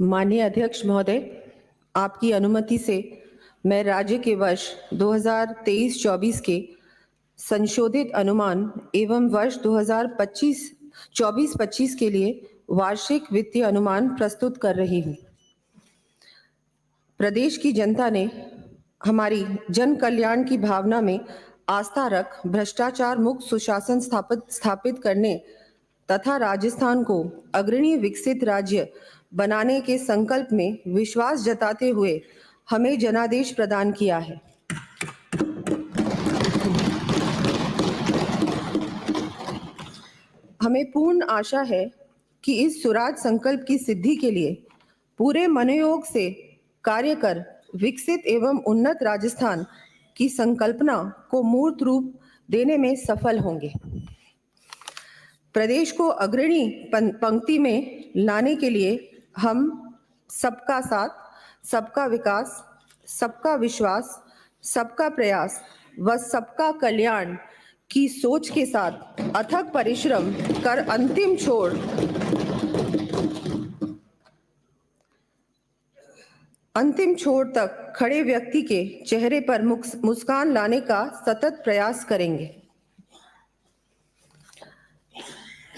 माननीय अध्यक्ष महोदय, आपकी अनुमति से मैं राज्य के वर्ष 2023-24 के संशोधित अनुमान एवं वर्ष 2024-25 के लिए वार्षिक वित्तीय अनुमान प्रस्तुत कर रही हूँ। प्रदेश की जनता ने हमारी जन कल्याण की भावना में आस्था रख भ्रष्टाचार मुक्त सुशासन स्थापित करने तथा राजस्थान को अग्रणी विकसित राज्य बनाने के संकल्प में विश्वास जताते हुए हमें जनादेश प्रदान किया है। हमें पूर्ण आशा है कि इस सुराज संकल्प की सिद्धि के लिए पूरे मनोयोग से कार्य कर विकसित एवं उन्नत राजस्थान की संकल्पना को मूर्त रूप देने में सफल होंगे। प्रदेश को अग्रणी पंक्ति में लाने के लिए हम सबका साथ, सबका विकास, सबका विश्वास, सबका प्रयास व सबका कल्याण की सोच के साथ अथक परिश्रम कर अंतिम छोर तक खड़े व्यक्ति के चेहरे पर मुस्कान लाने का सतत प्रयास करेंगे।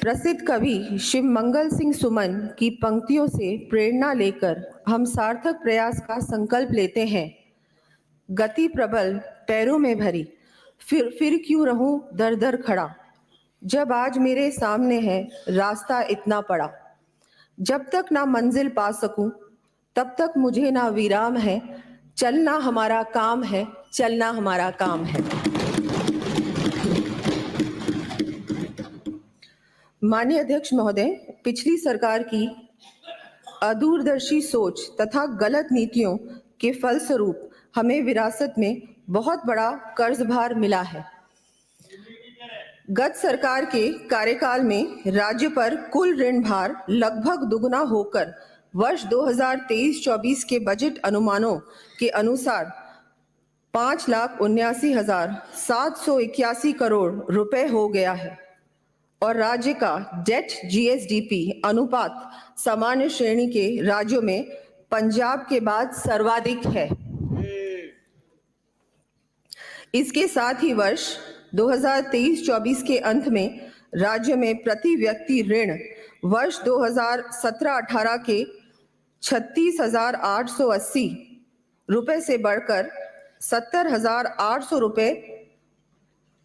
प्रसिद्ध कवि शिव मंगल सिंह सुमन की पंक्तियों से प्रेरणा लेकर हम सार्थक प्रयास का संकल्प लेते हैं। गति प्रबल पैरों में भरी, फिर क्यों रहूं दर दर खड़ा, जब आज मेरे सामने है रास्ता इतना पड़ा। जब तक ना मंजिल पा सकूं तब तक मुझे ना विराम है, चलना हमारा काम है, चलना हमारा काम है। माननीय अध्यक्ष महोदय, पिछली सरकार की अदूरदर्शी सोच तथा गलत नीतियों के फलस्वरूप हमें विरासत में बहुत बड़ा कर्जभार मिला है। गत सरकार के कार्यकाल में राज्य पर कुल ऋण भार लगभग दुगना होकर वर्ष 2023-24 के बजट अनुमानों के अनुसार 5,79,781 करोड़ रुपए हो गया है और राज्य का डेट जीएसडीपी अनुपात सामान्य श्रेणी के राज्यों में पंजाब के बाद सर्वाधिक है। इसके साथ ही वर्ष 2023-24 के अंत में राज्य में प्रति व्यक्ति ऋण वर्ष 2017-18 के 36,880 रुपए से बढ़कर 70,800 रुपए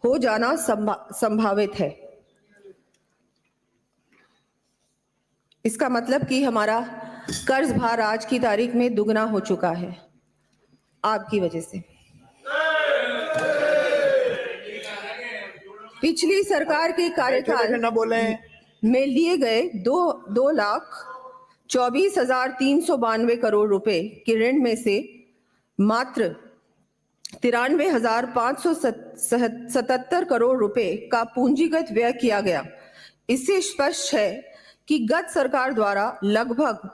हो जाना संभावित है। इसका मतलब कि हमारा कर्ज भार आज की तारीख में दुगना हो चुका है आपकी वजह से। पिछली सरकार के कार्यकाल में लिए गए 2,24,392 करोड़ रुपए के ऋण में से मात्र 93,577 करोड़ रुपए का पूंजीगत व्यय किया गया। इससे स्पष्ट है कि गत सरकार द्वारा लगभग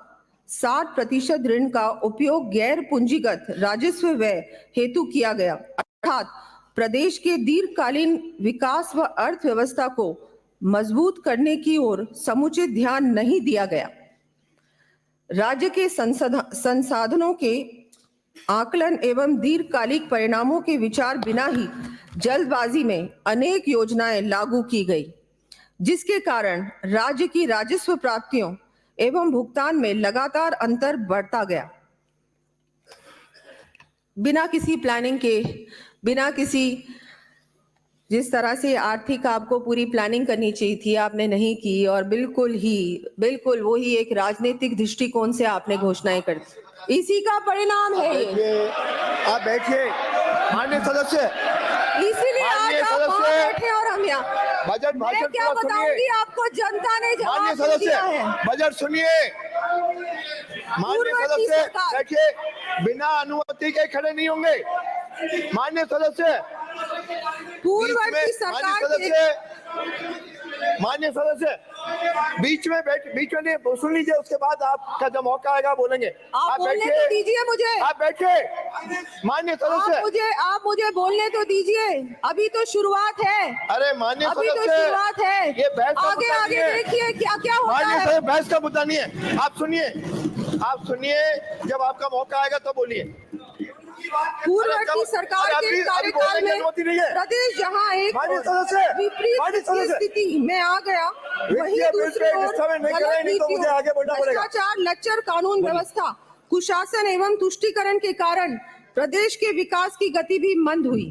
60% ऋण का उपयोग गैर पूंजीगत राजस्व व्यय हेतु किया गया, अर्थात प्रदेश के दीर्घकालीन विकास व अर्थव्यवस्था को मजबूत करने की ओर समुचित ध्यान नहीं दिया गया। राज्य के संसाधनों के आकलन एवं दीर्घकालिक परिणामों के विचार बिना ही जल्दबाजी में अनेक योजनाएं लागू की गई, जिसके कारण राज्य की राजस्व प्राप्तियों एवं भुगतान में लगातार अंतर बढ़ता गया। बिना किसी प्लानिंग के, बिना किसी जिस तरह से आर्थिक आपको पूरी प्लानिंग करनी चाहिए थी आपने नहीं की, और बिल्कुल वही एक राजनीतिक दृष्टिकोण से आपने घोषणाएं कर दी। इसी का परिणाम है ये। आप बैठिए माननीय सदस्य, इसीलिए आज आप वहां बैठे और हम यहाँ। बजट मैं क्या बताऊंगी आपको, जनता ने जवाब दिया है। बजट सुनिए माननीय सदस्य, बैठिए, बिना अनुमति के खड़े नहीं होंगे। माननीय सदस्य, पूर्ववर्ती सरकार माननीय सदस्य बीच में नहीं, सुन लीजिए, उसके बाद आपका जब मौका आएगा बोलेंगे। आप बोलने तो दीजिए मुझे। आप बैठिए माननीय सदस्य, आप मुझे बोलने तो दीजिए, अभी तो शुरुआत है। अरे माननीय अभी तो सदस्य, शुरुआत है, ये बहस का आगे देखिए क्या क्या होता है। माननीय सदस्य, बहस का मुद्दा नहीं है, आप सुनिए। आप सुनिए, जब आपका मौका आएगा तो बोलिए। पूर्ववर्ती सरकार के कार्यकाल में प्रदेश जहां एक विपरीत स्थिति में आ गया, वहीं दूसरी ओर गलत नीतियों, भ्रष्टाचार, लच्चर कानून व्यवस्था, कुशासन एवं तुष्टीकरण के कारण प्रदेश के विकास की गति भी मंद हुई।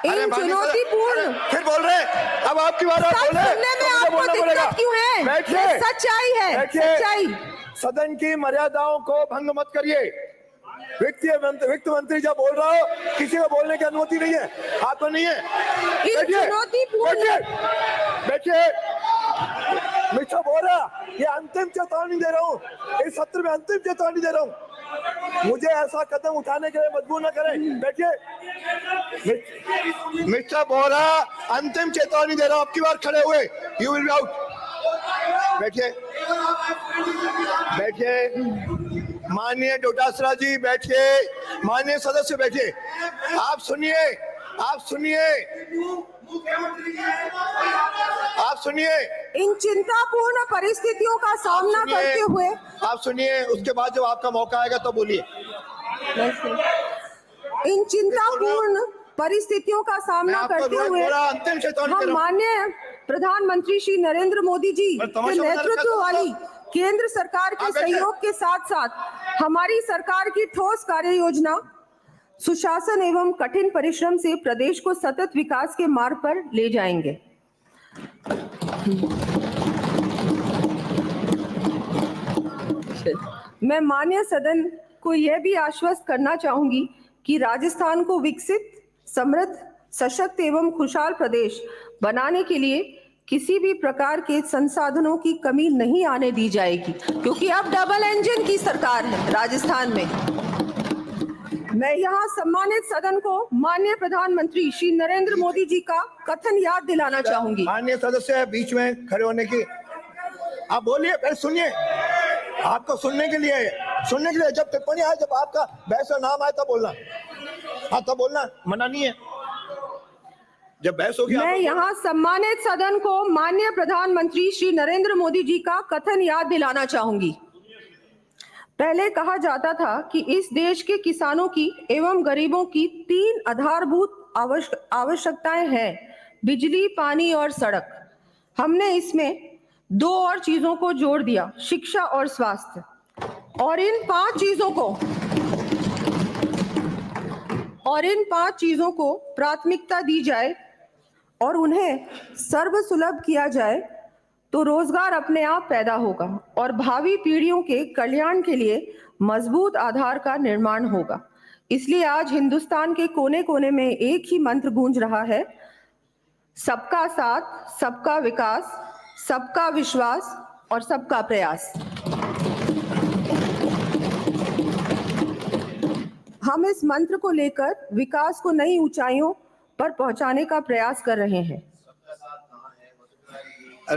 इन चुनौतीपूर्ण फिर बोल रहे हैं, अब आपकी बात आप बोले, सुनने में आपको दिक्कत क्यों है? बैठिए। सच्चाई है, सच्चाई। सदन की मर्यादाओं को भंग मत करिए। वित्त मंत्री जब बोल रहा हो, किसी को बोलने की अनुमति नहीं है, आपको नहीं है। बैठिए। मिस्टर बोरा, ये अंतिम चेतावनी दे रहा हूँ, इस सत्र में अंतिम चेतावनी दे रहा हूँ, मुझे ऐसा कदम उठाने के लिए मजबूर न करें। बैठिए। मिस्टर बोरा, अंतिम चेतावनी दे रहा हूँ, आपकी बार खड़े हुए, यू विल बी आउट। बैठिए। माननीय डोटासरा जी बैठिए, माननीय सदस्य बैठिए। आप सुनिए। इन चिंतापूर्ण परिस्थितियों का सामना करते हुए आप सुनिए, उसके बाद जब आपका मौका आएगा तो बोलिए। इन चिंतापूर्ण परिस्थितियों का सामना करते हुए हम माननीय प्रधानमंत्री श्री नरेंद्र मोदी जी के नेतृत्व वाली केंद्र सरकार के सहयोग के साथ साथ हमारी सरकार की ठोस कार्य योजना, सुशासन एवं कठिन परिश्रम से प्रदेश को सतत विकास के मार्ग पर ले जाएंगे। मैं माननीय सदन को यह भी आश्वस्त करना चाहूंगी कि राजस्थान को विकसित, समृद्ध, सशक्त एवं खुशहाल प्रदेश बनाने के लिए किसी भी प्रकार के संसाधनों की कमी नहीं आने दी जाएगी, क्योंकि अब डबल इंजन की सरकार है राजस्थान में। मैं यहाँ सम्मानित सदन को माननीय प्रधानमंत्री श्री नरेंद्र मोदी जी का कथन याद दिलाना चाहूंगी। माननीय सदस्य बीच में खड़े होने की, आप बोलिए, फिर सुनिए, आपको सुनने के लिए जब टिप्पणी आए, जब आपका बहस का नाम आए तब बोलना। हाँ, तब बोलना, मना नहीं है। जब बहस होगी, मैं यहाँ सम्मानित सदन को माननीय प्रधानमंत्री श्री नरेंद्र मोदी जी का कथन याद दिलाना चाहूंगी। पहले कहा जाता था कि इस देश के किसानों की एवं गरीबों की 3 आधारभूत आवश्यकताएं हैं: बिजली, पानी और सड़क। हमने इसमें 2 और चीजों को जोड़ दिया, शिक्षा और स्वास्थ्य। और इन 5 चीजों को प्राथमिकता दी जाए और उन्हें सर्वसुलभ किया जाए तो रोजगार अपने आप पैदा होगा और भावी पीढ़ियों के कल्याण के लिए मजबूत आधार का निर्माण होगा। इसलिए आज हिंदुस्तान के कोने कोने में एक ही मंत्र गूंज रहा है: सबका साथ, सबका विकास, सबका विश्वास और सबका प्रयास। हम इस मंत्र को लेकर विकास को नई ऊंचाइयों पर पहुंचाने का प्रयास कर रहे हैं।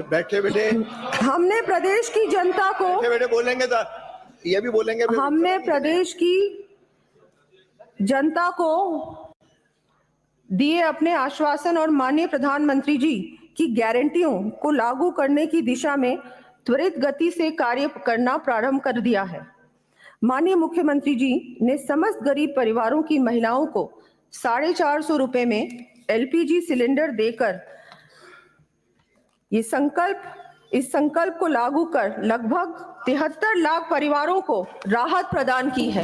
बैठे हमने प्रदेश की जनता को बोलेंगे तो ये भी बोलेंगे। हमने प्रदेश की जनता को दिए अपने आश्वासन और माननीय प्रधानमंत्री जी की गारंटियों को लागू करने की दिशा में त्वरित गति से कार्य करना प्रारंभ कर दिया है। माननीय मुख्यमंत्री जी ने समस्त गरीब परिवारों की महिलाओं को 450 रुपए में एलपीजी सिलेंडर देकर इस संकल्प को लागू कर लगभग 73 लाख परिवारों को राहत प्रदान की है।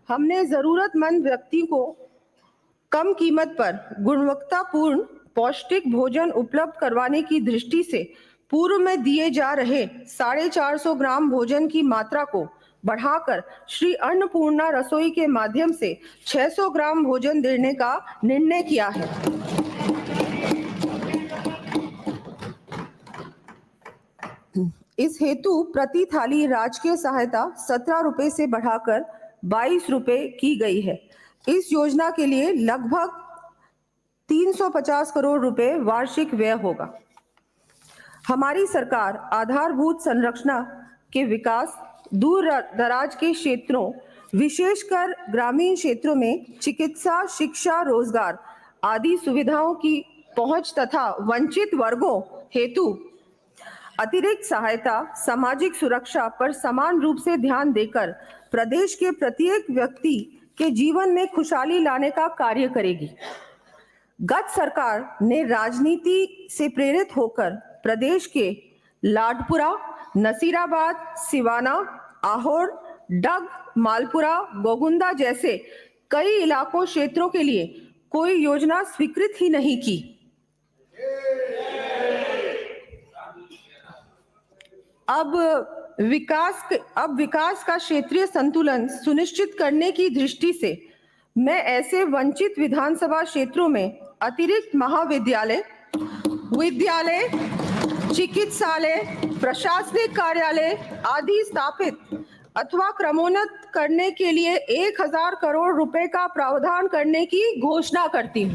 हमने जरूरतमंद व्यक्ति को कम कीमत पर गुणवत्तापूर्ण पौष्टिक भोजन उपलब्ध करवाने की दृष्टि से पूर्व में दिए जा रहे 450 ग्राम भोजन की मात्रा को बढ़ाकर श्री अन्नपूर्णा रसोई के माध्यम से 600 ग्राम भोजन देने का निर्णय किया है। इस हेतु प्रति थाली राजकीय सहायता 17 रुपए से बढ़ाकर 22 रुपए की गई है। इस योजना के लिए लगभग 350 करोड़ रुपए वार्षिक व्यय होगा। हमारी सरकार आधारभूत संरचना के विकास, दूर दराज के क्षेत्रों विशेषकर ग्रामीण क्षेत्रों में चिकित्सा, शिक्षा, रोजगार आदि सुविधाओं की पहुंच तथा वंचित वर्गों हेतु अतिरिक्त सहायता सामाजिक सुरक्षा पर समान रूप से ध्यान देकर प्रदेश के प्रत्येक व्यक्ति के जीवन में खुशहाली लाने का कार्य करेगी। गत सरकार ने राजनीति से प्रेरित होकर प्रदेश के लाडपुरा, नसीराबाद, सिवाना, आहोर, डग, मालपुरा, गोगुंदा जैसे कई इलाकों क्षेत्रों के लिए कोई योजना स्वीकृत ही नहीं की। अब विकास का क्षेत्रीय संतुलन सुनिश्चित करने की दृष्टि से मैं ऐसे वंचित विधानसभा क्षेत्रों में अतिरिक्त महाविद्यालय, विद्यालय, चिकित्सालय, प्रशासनिक कार्यालय आदि स्थापित अथवा क्रमोन्नत करने के लिए 1000 करोड़ रुपए का प्रावधान करने की घोषणा करती हूँ।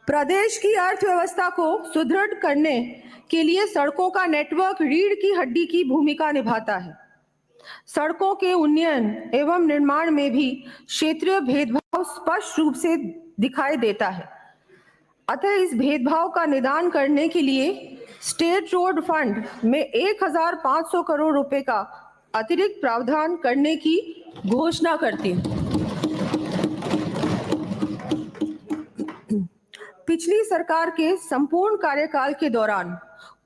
प्रदेश की अर्थव्यवस्था को सुदृढ़ करने के लिए सड़कों का नेटवर्क रीढ़ की हड्डी की भूमिका निभाता है। सड़कों के उन्नयन एवं निर्माण में भी क्षेत्रीय भेदभाव स्पष्ट रूप से दिखाई देता है। अतः इस भेदभाव का निदान करने के लिए स्टेट रोड फंड में 1500 करोड़ रुपए का अतिरिक्त प्रावधान करने की घोषणा करती हूँ। पिछली सरकार के संपूर्ण कार्यकाल के दौरान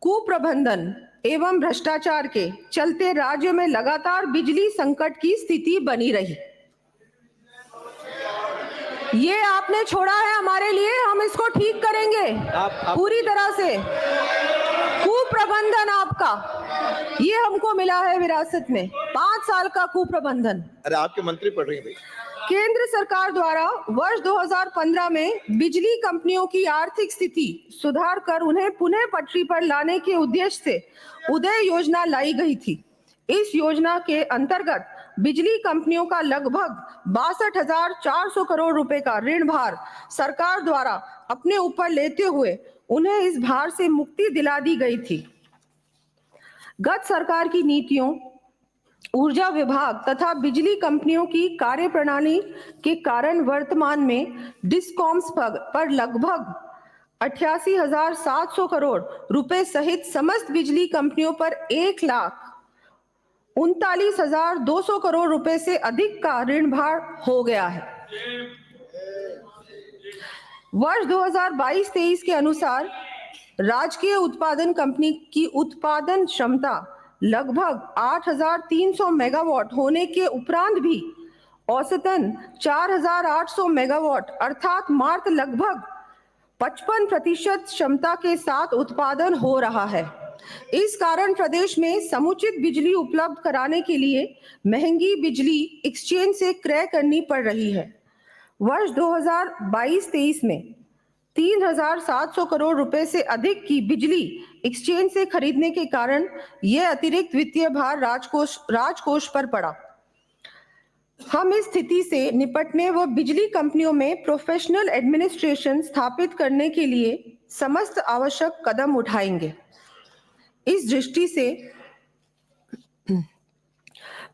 कुप्रबंधन एवं भ्रष्टाचार के चलते राज्य में लगातार बिजली संकट की स्थिति बनी रही। ये आपने छोड़ा है हमारे लिए, हम इसको ठीक करेंगे पूरी तरह से। कुप्रबंधन आपका, ये हमको मिला है विरासत में, 5 साल का कुप्रबंधन। अरे आपके मंत्री पढ़ रही है भाई। केंद्र सरकार द्वारा वर्ष 2015 में बिजली कंपनियों की आर्थिक स्थिति सुधार कर उन्हें पुनः पटरी पर लाने के उद्देश्य से उदय योजना लाई गई थी। इस योजना के अंतर्गत बिजली कंपनियों का लगभग 62,400 करोड़ रुपए का ऋण भार सरकार द्वारा अपने ऊपर लेते हुए उन्हें इस भार से मुक्ति दिला दी गई थी। गत सरकार की नीतियों, ऊर्जा विभाग तथा बिजली कंपनियों की कार्यप्रणाली के कारण वर्तमान में डिस्कॉम्स पर लगभग 88,700 करोड़ रुपए सहित समस्त बिजली कंपनियों पर 1,39,200 करोड़ रुपए से अधिक का ऋण भार हो गया है। वर्ष 2022-23 के अनुसार राजकीय उत्पादन कंपनी की उत्पादन क्षमता लगभग 8,300 मेगावाट होने के उपरांत भी औसतन 4,800 मेगावाट अर्थात मात्र लगभग 55% क्षमता के साथ उत्पादन हो रहा है। इस कारण प्रदेश में समुचित बिजली उपलब्ध कराने के लिए महंगी बिजली एक्सचेंज से क्रय करनी पड़ रही है। वर्ष 2022-23 में 3,700 करोड़ रुपए से अधिक की बिजली एक्सचेंज से खरीदने के कारण यह अतिरिक्त वित्तीय भार राजकोष पर पड़ा। हम इस स्थिति से निपटने व बिजली कंपनियों में प्रोफेशनल एडमिनिस्ट्रेशन स्थापित करने के लिए समस्त आवश्यक कदम उठाएंगे। इस दृष्टि से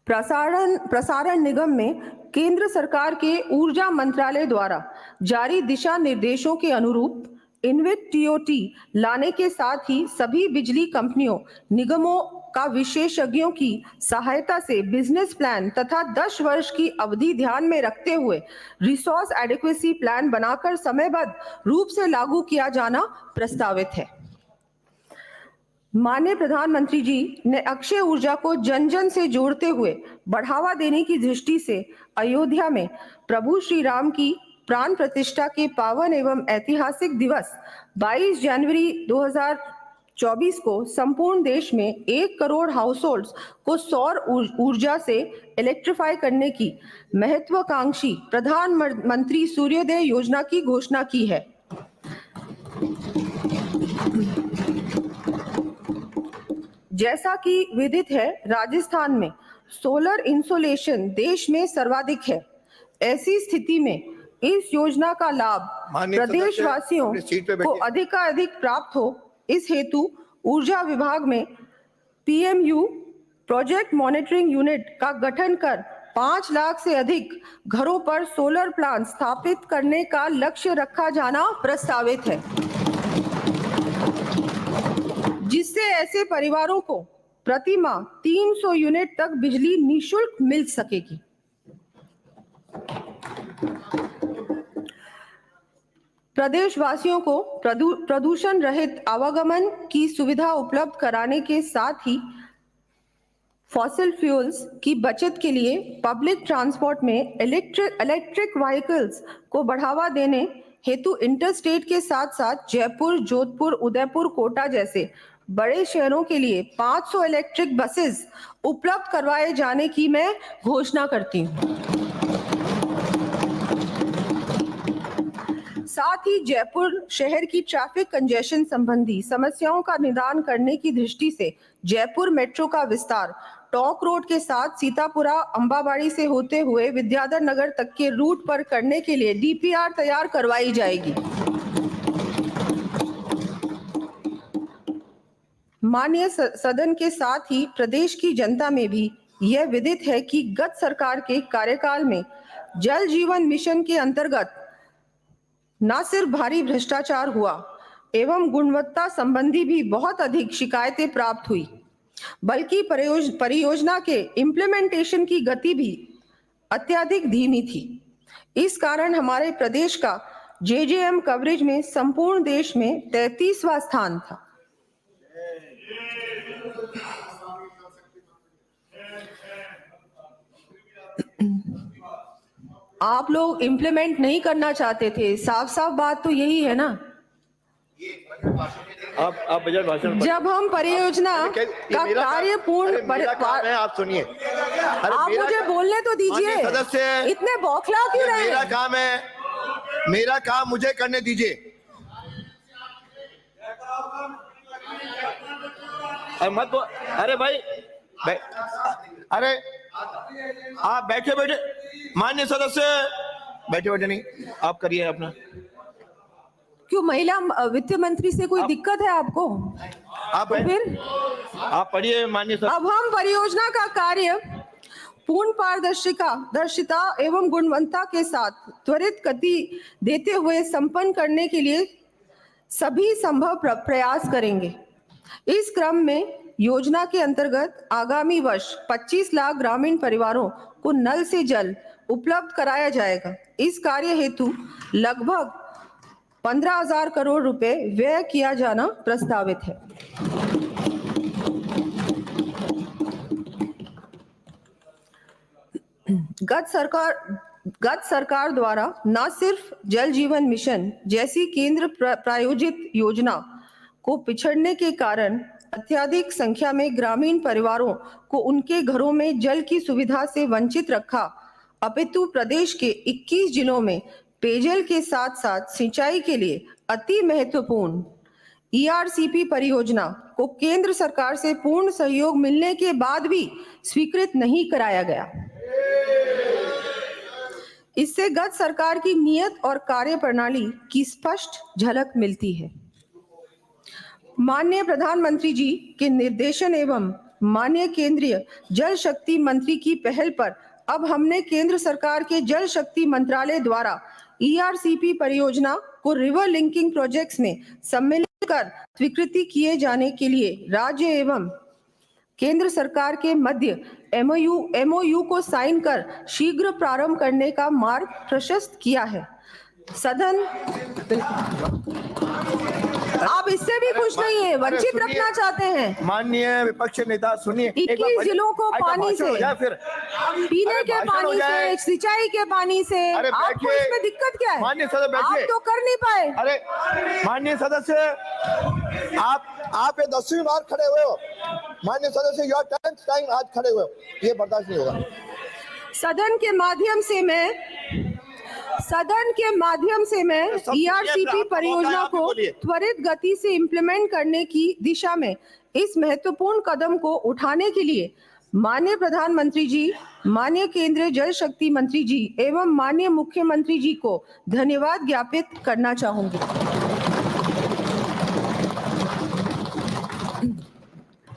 प्रसारण निगम में केंद्र सरकार के ऊर्जा मंत्रालय द्वारा जारी दिशा निर्देशों के अनुरूप इनविट टीओटी लाने के साथ ही सभी बिजली कंपनियों निगमों का विशेषज्ञों की सहायता से बिजनेस प्लान तथा 10 वर्ष की अवधि ध्यान में रखते हुए रिसोर्स एडिक्वेसी प्लान बनाकर समयबद्ध रूप से लागू किया जाना प्रस्तावित है। माननीय प्रधानमंत्री जी ने अक्षय ऊर्जा को जन जन से जोड़ते हुए बढ़ावा देने की दृष्टि से अयोध्या में प्रभु श्री राम की प्राण प्रतिष्ठा के पावन एवं ऐतिहासिक दिवस 22 जनवरी 2024 को संपूर्ण देश में 1 करोड़ हाउसहोल्ड्स को सौर ऊर्जा से इलेक्ट्रीफाई करने की महत्वाकांक्षी प्रधानमंत्री सूर्योदय योजना की घोषणा की है। जैसा कि विदित है, राजस्थान में सोलर इंसोलेशन देश में सर्वाधिक है। ऐसी स्थिति में इस योजना का लाभ प्रदेशवासियों को अधिकाधिक प्राप्त हो, इस हेतु ऊर्जा विभाग में पीएमयू प्रोजेक्ट मॉनिटरिंग यूनिट का गठन कर 5 लाख से अधिक घरों पर सोलर प्लांट स्थापित करने का लक्ष्य रखा जाना प्रस्तावित है, जिससे ऐसे परिवारों को प्रति माह 300 यूनिट तक बिजली निःशुल्क मिल सकेगी। प्रदेशवासियों को प्रदूषण रहित आवागमन की सुविधा उपलब्ध कराने के साथ ही फॉसिल फ्यूल्स की बचत के लिए पब्लिक ट्रांसपोर्ट में इलेक्ट्रिक व्हीकल्स को बढ़ावा देने हेतु इंटरस्टेट के साथ साथ जयपुर, जोधपुर, उदयपुर, कोटा जैसे बड़े शहरों के लिए 500 इलेक्ट्रिक बसेस उपलब्ध करवाए जाने की मैं घोषणा करती हूँ। साथ ही जयपुर शहर की ट्रैफिक कंजेशन संबंधी समस्याओं का निदान करने की दृष्टि से जयपुर मेट्रो का विस्तार टोंक रोड के साथ सीतापुरा, अंबाबाड़ी से होते हुए विद्याधर नगर तक के रूट पर करने के लिए डीपीआर तैयार करवाई जाएगी। माननीय सदन के साथ ही प्रदेश की जनता में भी यह विदित है कि गत सरकार के कार्यकाल में जल जीवन मिशन के अंतर्गत न सिर्फ भारी भ्रष्टाचार हुआ एवं गुणवत्ता संबंधी भी बहुत अधिक शिकायतें प्राप्त हुई, बल्कि परियोजना के इम्प्लीमेंटेशन की गति भी अत्यधिक धीमी थी। इस कारण हमारे प्रदेश का जेजेएम कवरेज में संपूर्ण देश में 33वां स्थान था। आप लोग इम्प्लीमेंट नहीं करना चाहते थे, साफ साफ बात तो यही है ना। आप बजट भाषण जब हम परियोजना का कार्य पूर्ण आप सुनिए, आप मुझे बोलने तो दीजिए, सदस्य इतने बौखला क्यों रहे? मेरा काम है, मेरा काम मुझे करने दीजिए। मत अरे भाई अरे आप बैठे बैठे माननीय सदस्य बैठे बैठे नहीं, आप करिए अपना। क्यों महिला वित्त मंत्री से कोई दिक्कत है आपको? आप तो फिर आप पढ़िए माननीय सदस्य। अब हम परियोजना का कार्य पूर्ण पारदर्शिता एवं गुणवत्ता के साथ त्वरित गति देते हुए संपन्न करने के लिए सभी संभव प्रयास करेंगे। इस क्रम में योजना के अंतर्गत आगामी वर्ष 25 लाख ग्रामीण परिवारों को नल से जल उपलब्ध कराया जाएगा। इस कार्य हेतु लगभग 15,000 करोड़ रुपए व्यय किया जाना प्रस्तावित है। गत सरकार द्वारा न सिर्फ जल जीवन मिशन जैसी केंद्र प्रायोजित योजना को पिछड़ने के कारण अत्यधिक संख्या में ग्रामीण परिवारों को उनके घरों में जल की सुविधा से वंचित रखा, अपितु प्रदेश के 21 जिलों में पेयजल के साथ साथ सिंचाई के लिए अति महत्वपूर्ण ईआरसीपी परियोजना को केंद्र सरकार से पूर्ण सहयोग मिलने के बाद भी स्वीकृत नहीं कराया गया। इससे गत सरकार की नीयत और कार्यप्रणाली की स्पष्ट झलक मिलती है। माननीय प्रधानमंत्री जी के निर्देशन एवं माननीय केंद्रीय जल शक्ति मंत्री की पहल पर अब हमने केंद्र सरकार के जल शक्ति मंत्रालय द्वारा ईआरसीपी परियोजना को रिवर लिंकिंग प्रोजेक्ट्स में सम्मिलित कर स्वीकृति किए जाने के लिए राज्य एवं केंद्र सरकार के मध्य एमओयू को साइन कर शीघ्र प्रारंभ करने का मार्ग प्रशस्त किया है। सदन आप इससे भी खुश नहीं है, वंचित रखना चाहते हैं। माननीय विपक्ष नेता सुनिए, 21 जिलों को पानी से, पीने के पानी से, सिंचाई के पानी से, आपको इसमें दिक्कत क्या है? माननीय सदस्य बैठिए। आप तो कर नहीं पाए। अरे माननीय सदस्य, आप ये 10वीं बार खड़े हुए हो। माननीय सदस्य, योर 10th टाइम आज खड़े हुए हो, ये बर्दाश्त नहीं होगा। सदन के माध्यम से मैं ईआरसीपी परियोजना को त्वरित गति से इम्प्लीमेंट करने की दिशा में इस महत्वपूर्ण कदम को उठाने के लिए माननीय प्रधानमंत्री जी, माननीय केंद्रीय जल शक्ति मंत्री जी एवं माननीय मुख्यमंत्री जी को धन्यवाद ज्ञापित करना चाहूंगी।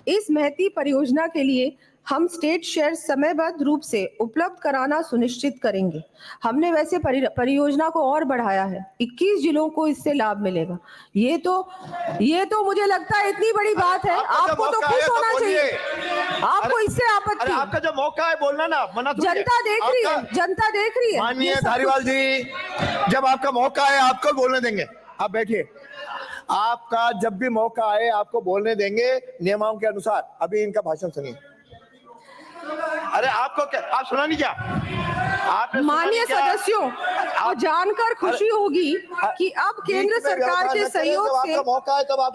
इस महती परियोजना के लिए हम स्टेट शेयर समयबद्ध रूप से उपलब्ध कराना सुनिश्चित करेंगे। हमने वैसे परियोजना को और बढ़ाया है, 21 जिलों को इससे लाभ मिलेगा। ये तो मुझे लगता है इतनी बड़ी बात है, आपको तो खुश होना चाहिए। आपको इससे आपत्ति? अरे आपका जब मौका है बोलना ना, मना थोड़ी है। जनता देख रही है, जनता देख रही है। माननीय धारीवाल जी, जब आपका मौका है आपको बोलने देंगे। आप बैठिए, आपका जब भी मौका आए आपको बोलने देंगे नियमों के अनुसार। अभी इनका भाषण सुनिए। अरे आपको क्या, आप सुना नहीं क्या? आपने माननीय सदस्यों को जानकर खुशी होगी कि अब केंद्र सरकार के सहयोग से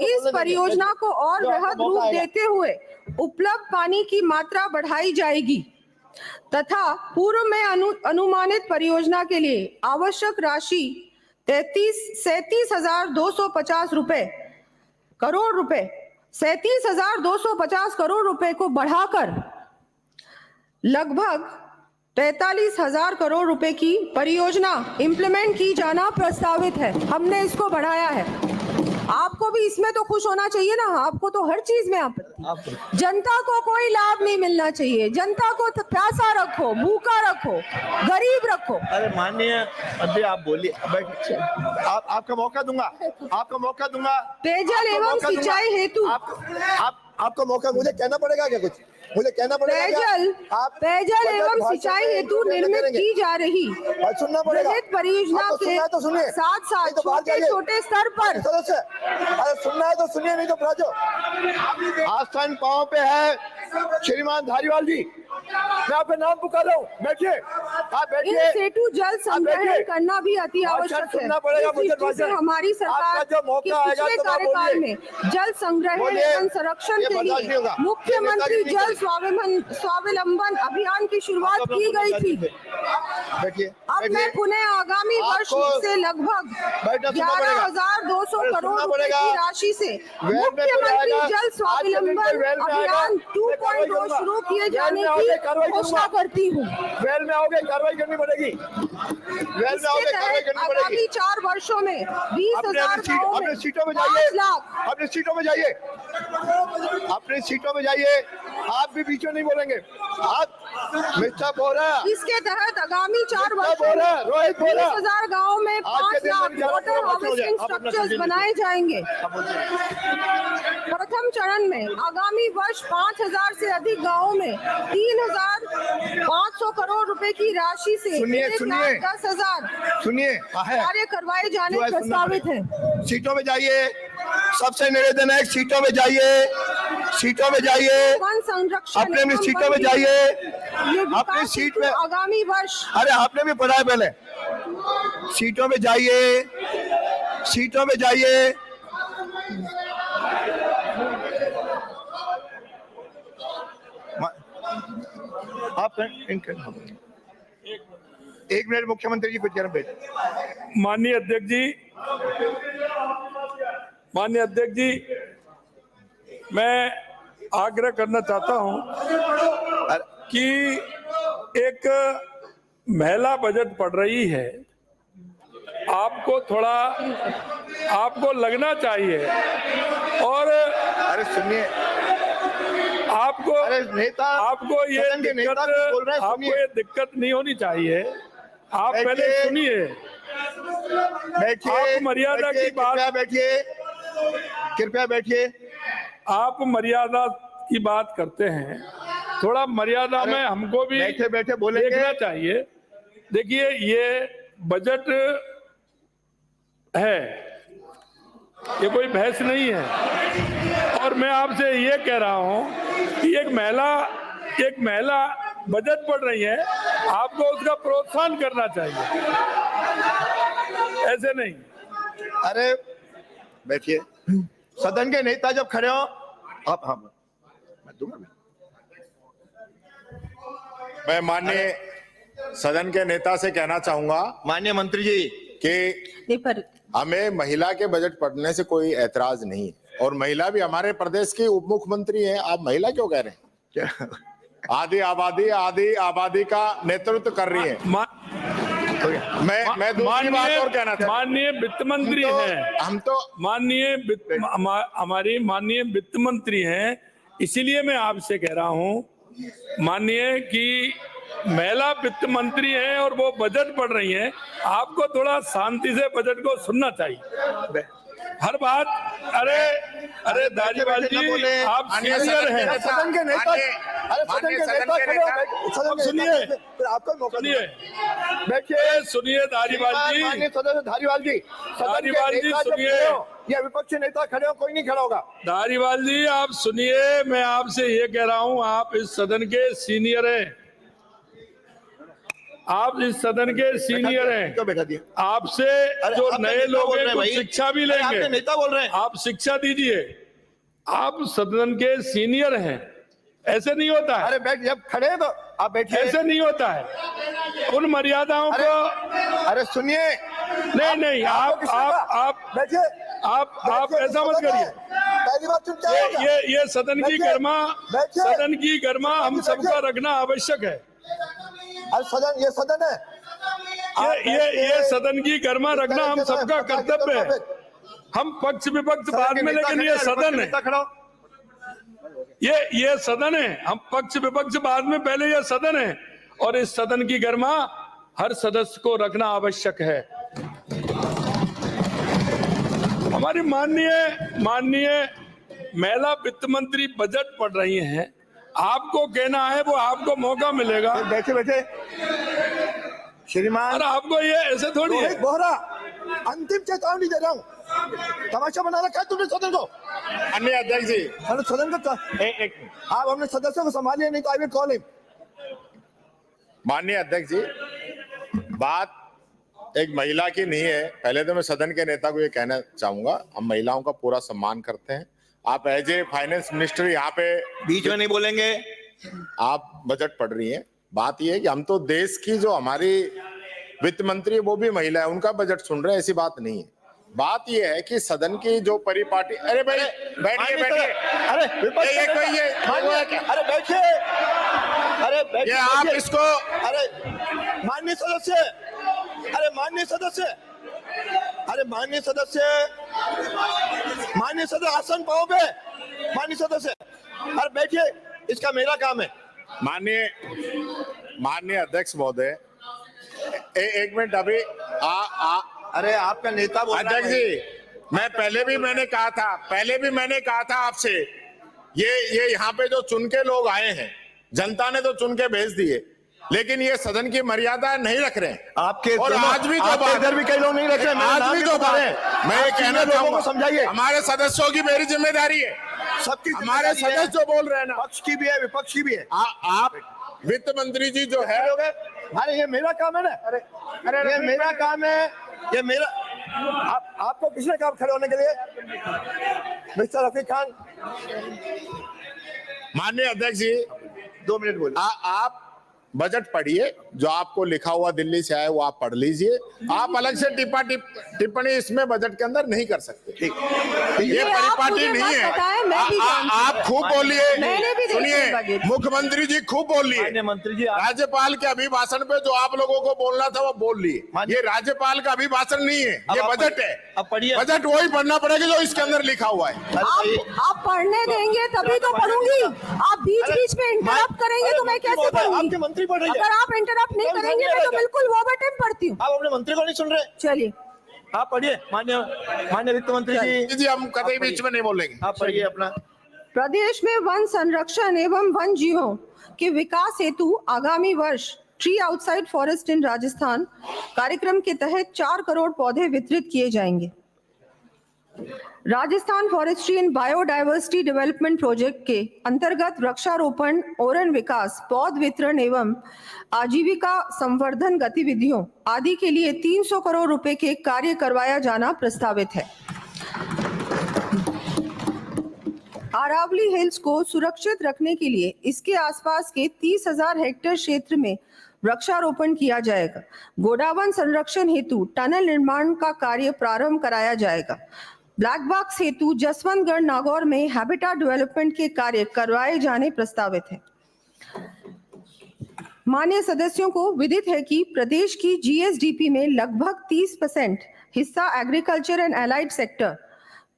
इस परियोजना को और वृहद रूप देते हुए उपलब्ध पानी की मात्रा बढ़ाई जाएगी तथा पूर्व में अनुमानित परियोजना के लिए आवश्यक राशि 37,250 करोड़ रुपए 37,250 करोड़ रुपए को बढ़ाकर लगभग 43,000 करोड़ रुपए की परियोजना इंप्लीमेंट की जाना प्रस्तावित है। हमने इसको बढ़ाया है। आपको भी इसमें तो खुश होना चाहिए ना, आपको तो हर चीज में आपत्ति। जनता को कोई लाभ नहीं मिलना चाहिए, जनता को प्यासा रखो, भूखा रखो, गरीब रखो। अरे माननीय मंत्री आप बोलिए, आपका मौका दूंगा, आपका मौका दूंगा। पेयजल एवं सिंचाई हेतु आपको मौका, मुझे कहना पड़ेगा क्या? कुछ मुझे कहना पड़ेगा? पेयजल एवं सिंचाई हेतु निर्मित की जा रही सुनना पड़ेगा परियोजना के साथ साथ छोटे स्तर पर सदस्य, अरे सुनना है तो सुनिए, नहीं तो राजो। आस्थान पांव पे है श्रीमान धारीवाल जी, मैं आपका नाम पुकार रहा हूँ। बैठिए, आप बैठिए। इन सेतु जल संग्रहण करना भी अति आवश्यक है। हमारी सरकार के पिछले कार्यकाल में जल संग्रहण एवं संरक्षण के लिए मुख्यमंत्री जल स्वावलंबन अभियान की शुरुआत की गई थी। अब मैं पुनः आगामी वर्ष से लगभग 11,200 करोड़ रुपए की राशि से मुख्यमंत्री जल स्वावलंबन अभियान 2.0 शुरू किए जाने की घोषणा करती हूँ। वेल में आओगे, कार्रवाई करनी पड़ेगी। वेल में आओगे, कार्रवाई करनी पड़ेगी। आगामी 4 वर्षों में 20,000 गाँवों में अपने सीटों में जाइए, 5 लाख। अपने सीटों में जाइए, अपने सीटों में जाइए। आप भी बीचों नहीं बोलेंगे। आप मिस्टर बोरा, इसके तहत आगामी 4 वर्षों में 20,000 गाँवों में 5 लाख वाटर हार्वेस्टिंग स्ट्रक्चर्स बनाए जाएंगे। प्रथम चरण में आगामी वर्ष 5,000 से अधिक गाँवों में 3,500 करोड़ रुपए की राशि से 1,10,000 कार्य करवाए जाने प्रस्तावित है। सीटों में जाइए, सबसे निवेदन है, सीटों में जाइए, सीटों में जाइए, वन संरक्षण अपने सीटों में जाइए, अपनी सीट में। आगामी वर्ष, अरे आपने भी पढ़ा है पहले। सीटों में जाइए, सीटों में जाइए। आप एक मिनट, मुख्यमंत्री जी कुछ कह रहे हैं। माननीय अध्यक्ष जी, मैं आग्रह करना चाहता हूं कि एक महिला बजट पढ़ रही है, आपको लगना चाहिए। और अरे सुनिए, आपको ये दिक्कत नहीं होनी चाहिए। आप पहले सुनिए, बैठिए, मर्यादा की बात, कृपया बैठिए। आप मर्यादा की बात करते हैं, थोड़ा मर्यादा में हमको भी बैठे देखना चाहिए। देखिए, ये बजट है, ये कोई बहस नहीं है। और मैं आपसे ये कह रहा हूं कि एक महिला बजट पढ़ रही है, आपको उसका प्रोत्साहन करना चाहिए, ऐसे नहीं। अरे बैठिए, सदन के नेता जब खड़े हो आप, मैं दूंगा। मैं माननीय सदन के नेता से कहना चाहूंगा, माननीय मंत्री जी, कि हमें महिला के बजट पढ़ने से कोई ऐतराज नहीं है, और महिला भी हमारे प्रदेश की उप मुख्यमंत्री है। आप महिला क्यों कह रहे हैं? आधी आबादी का नेतृत्व कर रही है। मैं दूसरी बात और कहना चाहता हूं। माननीय वित्त मंत्री हैं, हम तो हमारी माननीय वित्त मंत्री हैं, इसीलिए मैं आपसे कह रहा हूं मानिए कि महिला वित्त मंत्री हैं और वो बजट पढ़ रही हैं, आपको थोड़ा शांति से बजट को सुनना चाहिए। हर बात अरे धारीवाल जी, आप सीनियर हैं। सदन के नेता, अरे सदन के नेता खड़े हो, सदन के सुनिए, नेता, फिर आपको मौका सुनिए, बैठिए। सुनिए धारीवाल जी, माननीय सदस्य धारीवाल जी, सदन धारीवाल के जी नेता जब सुनिए। खड़े हो या विपक्षी नेता खड़े हो, कोई नहीं खड़ा होगा। धारीवाल जी आप सुनिए, मैं आपसे ये कह रहा हूं, आप इस सदन के सीनियर हैं, आप इस सदन के सीनियर हैं। क्यों बैठा दिए? आपसे अरे जो आप नए नेता लोग बोल हैं रहे कुछ भाई। शिक्षा भी अरे आपके लेंगे, नेता बोल रहे हैं। आप शिक्षा दीजिए। आप सदन के सीनियर हैं, ऐसे नहीं होता है, अरे बैठ, जब खड़े हैं तो आप बैठिए। ऐसे नहीं होता है। उन मर्यादाओं अरे को अरे सुनिए, नहीं, आप बैठिए। आप ऐसा मत करिए। पहली बात चुन क्या होगा? ये सदन की गर्मा, बैठिए। सदन की गर्मा हम सबका रखना आवश्यक है। अरे सदन, ये सदन है। ये सदन की गर्मा रखना हम सबका कर्तव्य है। हम पक्ष विपक्ष बाद में, लेकिन ये सदन है, ये सदन है। हम पक्ष विपक्ष बाद में, पहले ये सदन है और इस सदन की गर्मा हर सदस्य को रखना आवश्यक है। हमारी माननीय महिला वित्त मंत्री बजट पढ़ रही हैं, आपको कहना है वो आपको मौका मिलेगा। बैठे बैठे श्रीमान, और आपको ये ऐसे थोड़ी है। रोहित बोहरा, अंतिम चेतावनी दे रहा हूँ। तमाशा बना रखा है तुमने सदन को। अन्य अध्यक्ष जी, सदन का आप अपने सदस्यों को संभालिए, नहीं तो आई विल कॉल हिम। माननीय अध्यक्ष जी, बात एक महिला की नहीं है। पहले तो मैं सदन के नेता को ये कहना चाहूंगा, हम महिलाओं का पूरा सम्मान करते हैं। आप एज ए फाइनेंस मिनिस्टर यहाँ पे बीच में नहीं बोलेंगे। आप बजट पढ़ रही हैं। बात यह है कि हम तो देश की जो हमारी वित्त मंत्री है वो भी महिला है, उनका बजट सुन रहे हैं, ऐसी बात नहीं है। बात यह है कि सदन की जो परिपाटी, अरे भाई बैठिए, अरे अरे बैठिए, अरे बैठिए, ये आप इसको, अरे माननीय सदस्य, अरे माननीय सदस्य, अरे माननीय सदस्य, माननीय सदस्य आसन पाओगे, माननीय सदस्य, अरे बैठिए, इसका मेरा काम है। माननीय अध्यक्ष महोदय, एक मिनट, अभी अरे आपका नेता बोल रहा है। अध्यक्ष जी, पहले भी मैंने कहा था आपसे, ये यहाँ पे जो चुन के लोग आए हैं, जनता ने तो चुन के भेज दिए, लेकिन ये सदन की मर्यादा नहीं रख रहे हैं। आपके और आज भी जो बात, इधर भी कई लोग नहीं रख रहे, आज भी जो बात, मैं ये कहना चाहूंगा, समझाइए, हमारे सदस्यों की मेरी जिम्मेदारी है, सबकी हमारे सदस्य जो बोल रहे हैं ना, पक्ष की भी है विपक्ष की भी है। आप वित्त मंत्री जी जो है, अरे ये मेरा काम है ना, अरे ये मेरा काम है, ये मेरा, आपको किसने कहा खड़े होने के लिए? मिस्टर रफीक खान। माननीय अध्यक्ष जी, 2 मिनट बोलिए। आप बजट पढ़िए, जो आपको लिखा हुआ दिल्ली से आया वो आप पढ़ लीजिए। आप अलग से टिप्पणी इसमें बजट के अंदर नहीं कर सकते। ठीक, ये परिपाटी नहीं है। आप खूब बोलिए, सुनिए, मुख्यमंत्री जी खूब बोलिए, मंत्री जी राज्यपाल के अभिभाषण पे जो आप लोगों को बोलना था वो बोल लिए। ये राज्यपाल का अभिभाषण नहीं है, ये बजट है। अब पढ़िए, बजट वही पढ़ना पड़ेगा जो इसके अंदर लिखा हुआ है। आप पढ़ने देंगे तभी तो पढ़ूंगी। आप बीच में इंटरप्ट करेंगे तो मैं कैसे पढ़ूंगी? आपके मंत्री पढ़ रही है। अगर आप इंटरप्ट नहीं करेंगे मैं तो बिल्कुल ओवर टाइम पढ़ती हूँ। आप अपने मंत्री को नहीं सुन रहे? चलिए आप पढ़िए, माननीय वित्त मंत्री जी। हम कभी बीच में नहीं बोलेंगे, आप पढ़िए अपना। प्रदेश में वन संरक्षण एवं वन जीवों के विकास हेतु आगामी वर्ष ट्री आउटसाइड फॉरेस्ट इन राजस्थान कार्यक्रम के तहत 4 करोड़ पौधे वितरित किए जाएंगे। Rajasthan forestry and biodiversity development project के अंतर्गत वृक्षारोपण, ओरन विकास, पौध वितरण एवं आजीविका संवर्धन गतिविधियों आदि के लिए 300 करोड़ रुपए के कार्य करवाया जाना प्रस्तावित है। अरावली हिल्स को सुरक्षित रखने के लिए इसके आसपास के 30,000 हेक्टेयर क्षेत्र में वृक्षारोपण किया जाएगा। गोडावन संरक्षण हेतु टनल निर्माण का कार्य प्रारंभ कराया जाएगा। ब्लैक बॉक्स हेतु जसवंतगढ़ नागौर में हैबिटेट डेवलपमेंट के कार्य करवाए जाने प्रस्तावित है। माननीय सदस्यों को विदित है कि प्रदेश की जीएसडीपी में लगभग 30% हिस्सा एग्रीकल्चर एंड एलाइड सेक्टर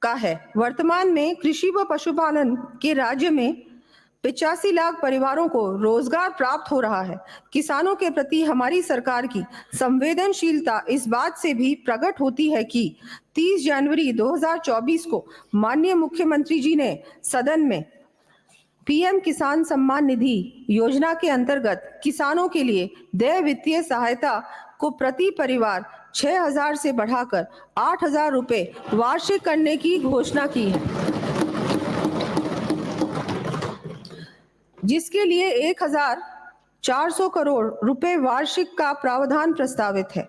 का है। वर्तमान में कृषि व पशुपालन के राज्य में 85 लाख परिवारों को रोजगार प्राप्त हो रहा है। किसानों के प्रति हमारी सरकार की संवेदनशीलता इस बात से भी प्रकट होती है कि 30 जनवरी 2024 को माननीय मुख्यमंत्री जी ने सदन में पीएम किसान सम्मान निधि योजना के अंतर्गत किसानों के लिए देय वित्तीय सहायता को प्रति परिवार 6,000 से बढ़ाकर 8,000 रुपए वार्षिक करने की घोषणा की है, जिसके लिए 1,400 करोड़ रुपए वार्षिक का प्रावधान प्रस्तावित है।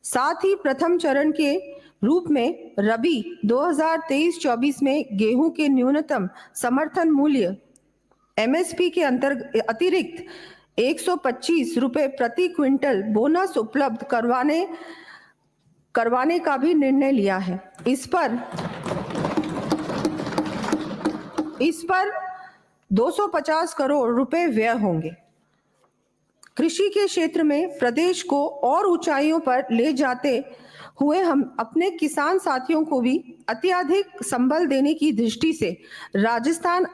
साथ ही प्रथम चरण के रूप में रबी 2023-24 में गेहूं के न्यूनतम समर्थन मूल्य एमएसपी के अतिरिक्त 125 रुपए प्रति क्विंटल बोनस उपलब्ध करवाने का भी निर्णय लिया है। इस पर 250 करोड़ रुपए व्यय होंगे। कृषि के क्षेत्र में प्रदेश को और ऊंचाइयों पर ले जाते हुए हम अपने किसान साथियों को भी अत्यधिक संबल देने की दृष्टि से राजस्थान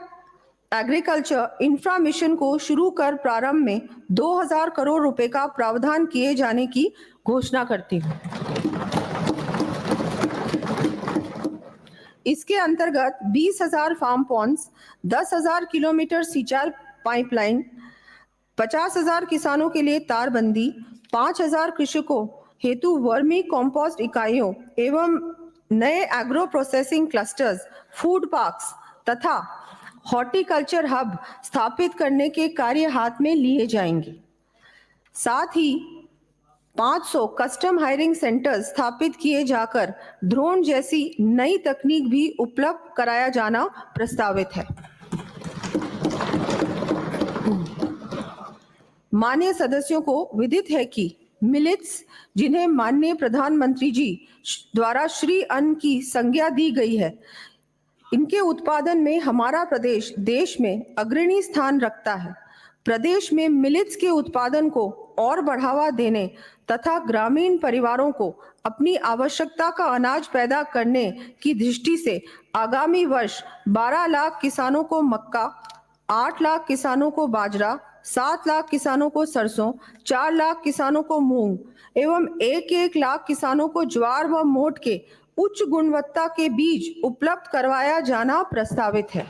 एग्रीकल्चर इंफ्रा मिशन को शुरू कर प्रारंभ में 2,000 करोड़ रुपए का प्रावधान किए जाने की घोषणा करती हूँ। इसके अंतर्गत 20,000 फार्म पॉन्ड्स, 10,000 किलोमीटर सिंचाई पाइपलाइन, 50,000 किसानों के लिए तारबंदी, 5,000 कृषकों हेतु वर्मी कॉम्पोस्ट इकाइयों एवं नए agro processing clusters, food parks तथा हॉर्टिकल्चर हब स्थापित करने के कार्य हाथ में लिए जाएंगे। साथ ही 500 कस्टम हायरिंग सेंटर्स स्थापित किए जाकर ड्रोन जैसी नई तकनीक भी उपलब्ध कराया जाना प्रस्तावित है। माननीय सदस्यों को विदित है कि मिलेट्स, जिन्हें माननीय प्रधानमंत्री जी द्वारा श्री अन्न की संज्ञा दी गई है, इनके उत्पादन में हमारा प्रदेश देश में अग्रणी स्थान रखता है। प्रदेश में मिलेट्स के उत्पादन को और बढ़ावा देने तथा ग्रामीण परिवारों को अपनी आवश्यकता का अनाज पैदा करने की दृष्टि से आगामी वर्ष 12 लाख किसानों को मक्का, 8 लाख किसानों को बाजरा, 7 लाख किसानों को सरसों, 4 लाख किसानों को मूंग एवं 1-1 लाख किसानों को ज्वार व मोठ के उच्च गुणवत्ता के बीज उपलब्ध करवाया जाना प्रस्तावित है।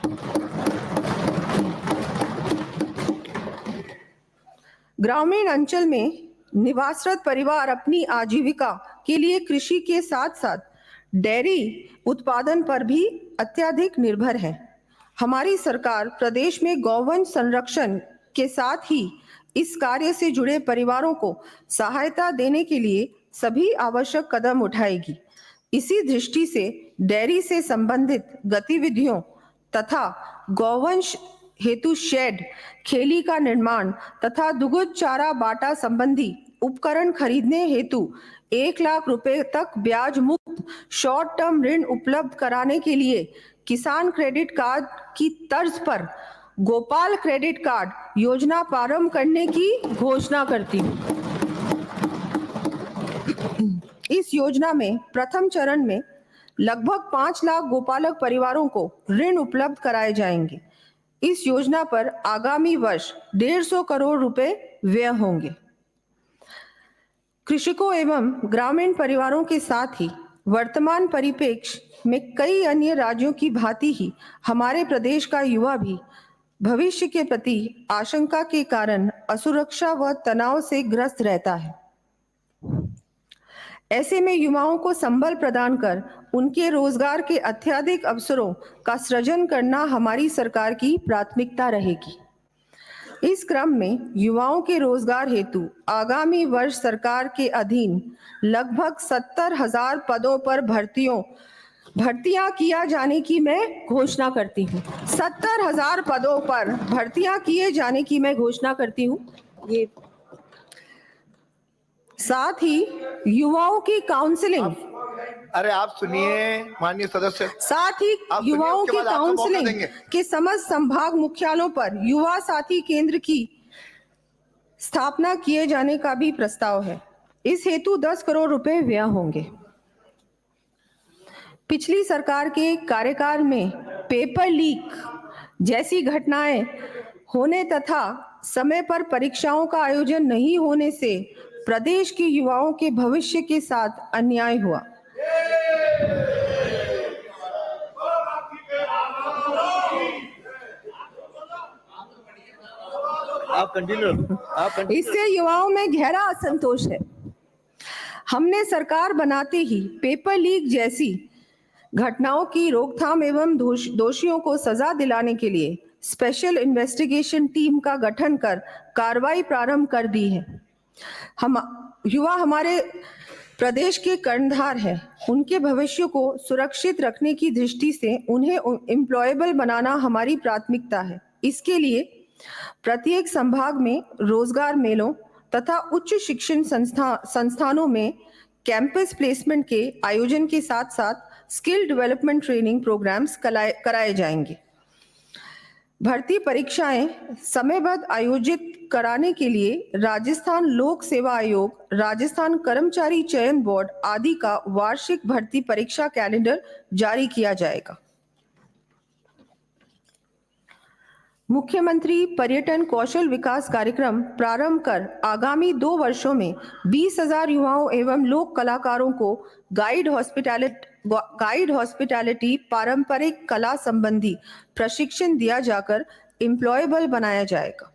ग्रामीण अंचल में निवासरत परिवार अपनी आजीविका के लिए कृषि के साथ साथ डेयरी उत्पादन पर भी अत्यधिक निर्भर है। हमारी सरकार प्रदेश में गौवंश संरक्षण के साथ ही इस कार्य से जुड़े परिवारों को सहायता देने के लिए सभी आवश्यक कदम उठाएगी। इसी दृष्टि से डेयरी से संबंधित गतिविधियों तथा गौवंश हेतु शेड, खेली का निर्माण तथा दुग्ध चारा बाटा संबंधी उपकरण खरीदने हेतु 1 लाख रुपए तक ब्याज मुक्त शॉर्ट टर्म ऋण उपलब्ध कराने के लिए किसान क्रेडिट कार्ड की तर्ज पर गोपाल क्रेडिट कार्ड योजना प्रारंभ करने की घोषणा करती हूँ। इस योजना में प्रथम चरण में लगभग 5 लाख गोपालक परिवारों को ऋण उपलब्ध कराए जाएंगे। इस योजना पर आगामी वर्ष 150 करोड़ रुपए व्यय होंगे। कृषकों एवं ग्रामीण परिवारों के साथ ही वर्तमान परिप्रेक्ष्य में कई अन्य राज्यों की भांति ही हमारे प्रदेश का युवा भी भविष्य के प्रति आशंका के कारण असुरक्षा व तनाव से ग्रस्त रहता है। ऐसे में युवाओं को संबल प्रदान कर उनके रोजगार के अत्यधिक अवसरों का सृजन करना हमारी सरकार की प्राथमिकता रहेगी। इस क्रम में युवाओं के रोजगार हेतु आगामी वर्ष सरकार के अधीन लगभग 70,000 पदों पर भर्तियां किया जाने की मैं घोषणा करती हूँ। 70,000 पदों पर भर्तियां किए जाने की मैं घोषणा करती हूँ। ये साथ ही युवाओं की काउंसलिंग, अरे आप सुनिए माननीय सदस्य, साथ ही युवाओं की काउंसलिंग के समस्त संभाग मुख्यालयों पर युवा साथी केंद्र की स्थापना किए जाने का भी प्रस्ताव है। इस हेतु 10 करोड़ रुपए व्यय होंगे। पिछली सरकार के कार्यकाल में पेपर लीक जैसी घटनाएं होने तथा समय पर परीक्षाओं का आयोजन नहीं होने से प्रदेश के युवाओं के भविष्य के साथ अन्याय हुआ। आप कंटिन्यू। इससे युवाओं में गहरा असंतोष है। हमने सरकार बनाते ही पेपर लीक जैसी घटनाओं की रोकथाम एवं दोषियों को सजा दिलाने के लिए स्पेशल इन्वेस्टिगेशन टीम का गठन कर कार्रवाई प्रारंभ कर दी है। हम युवा हमारे प्रदेश के कर्णधार हैं। उनके भविष्य को सुरक्षित रखने की दृष्टि से उन्हें एम्प्लॉयबल बनाना हमारी प्राथमिकता है। इसके लिए प्रत्येक संभाग में रोजगार मेलों तथा उच्च शिक्षण संस्थानों में कैंपस प्लेसमेंट के आयोजन के साथ साथ स्किल डेवलपमेंट ट्रेनिंग प्रोग्राम्स कराए जाएंगे। भर्ती परीक्षाएं समयबद्ध आयोजित कराने के लिए राजस्थान लोक सेवा आयोग, राजस्थान कर्मचारी चयन बोर्ड आदि का वार्षिक भर्ती परीक्षा कैलेंडर जारी किया जाएगा। मुख्यमंत्री पर्यटन कौशल विकास कार्यक्रम प्रारंभ कर आगामी 2 वर्षों में 20,000 युवाओं एवं लोक कलाकारों को गाइड हॉस्पिटैलिटी पारंपरिक कला संबंधी प्रशिक्षण दिया जाकर एम्प्लॉयबल बनाया जाएगा।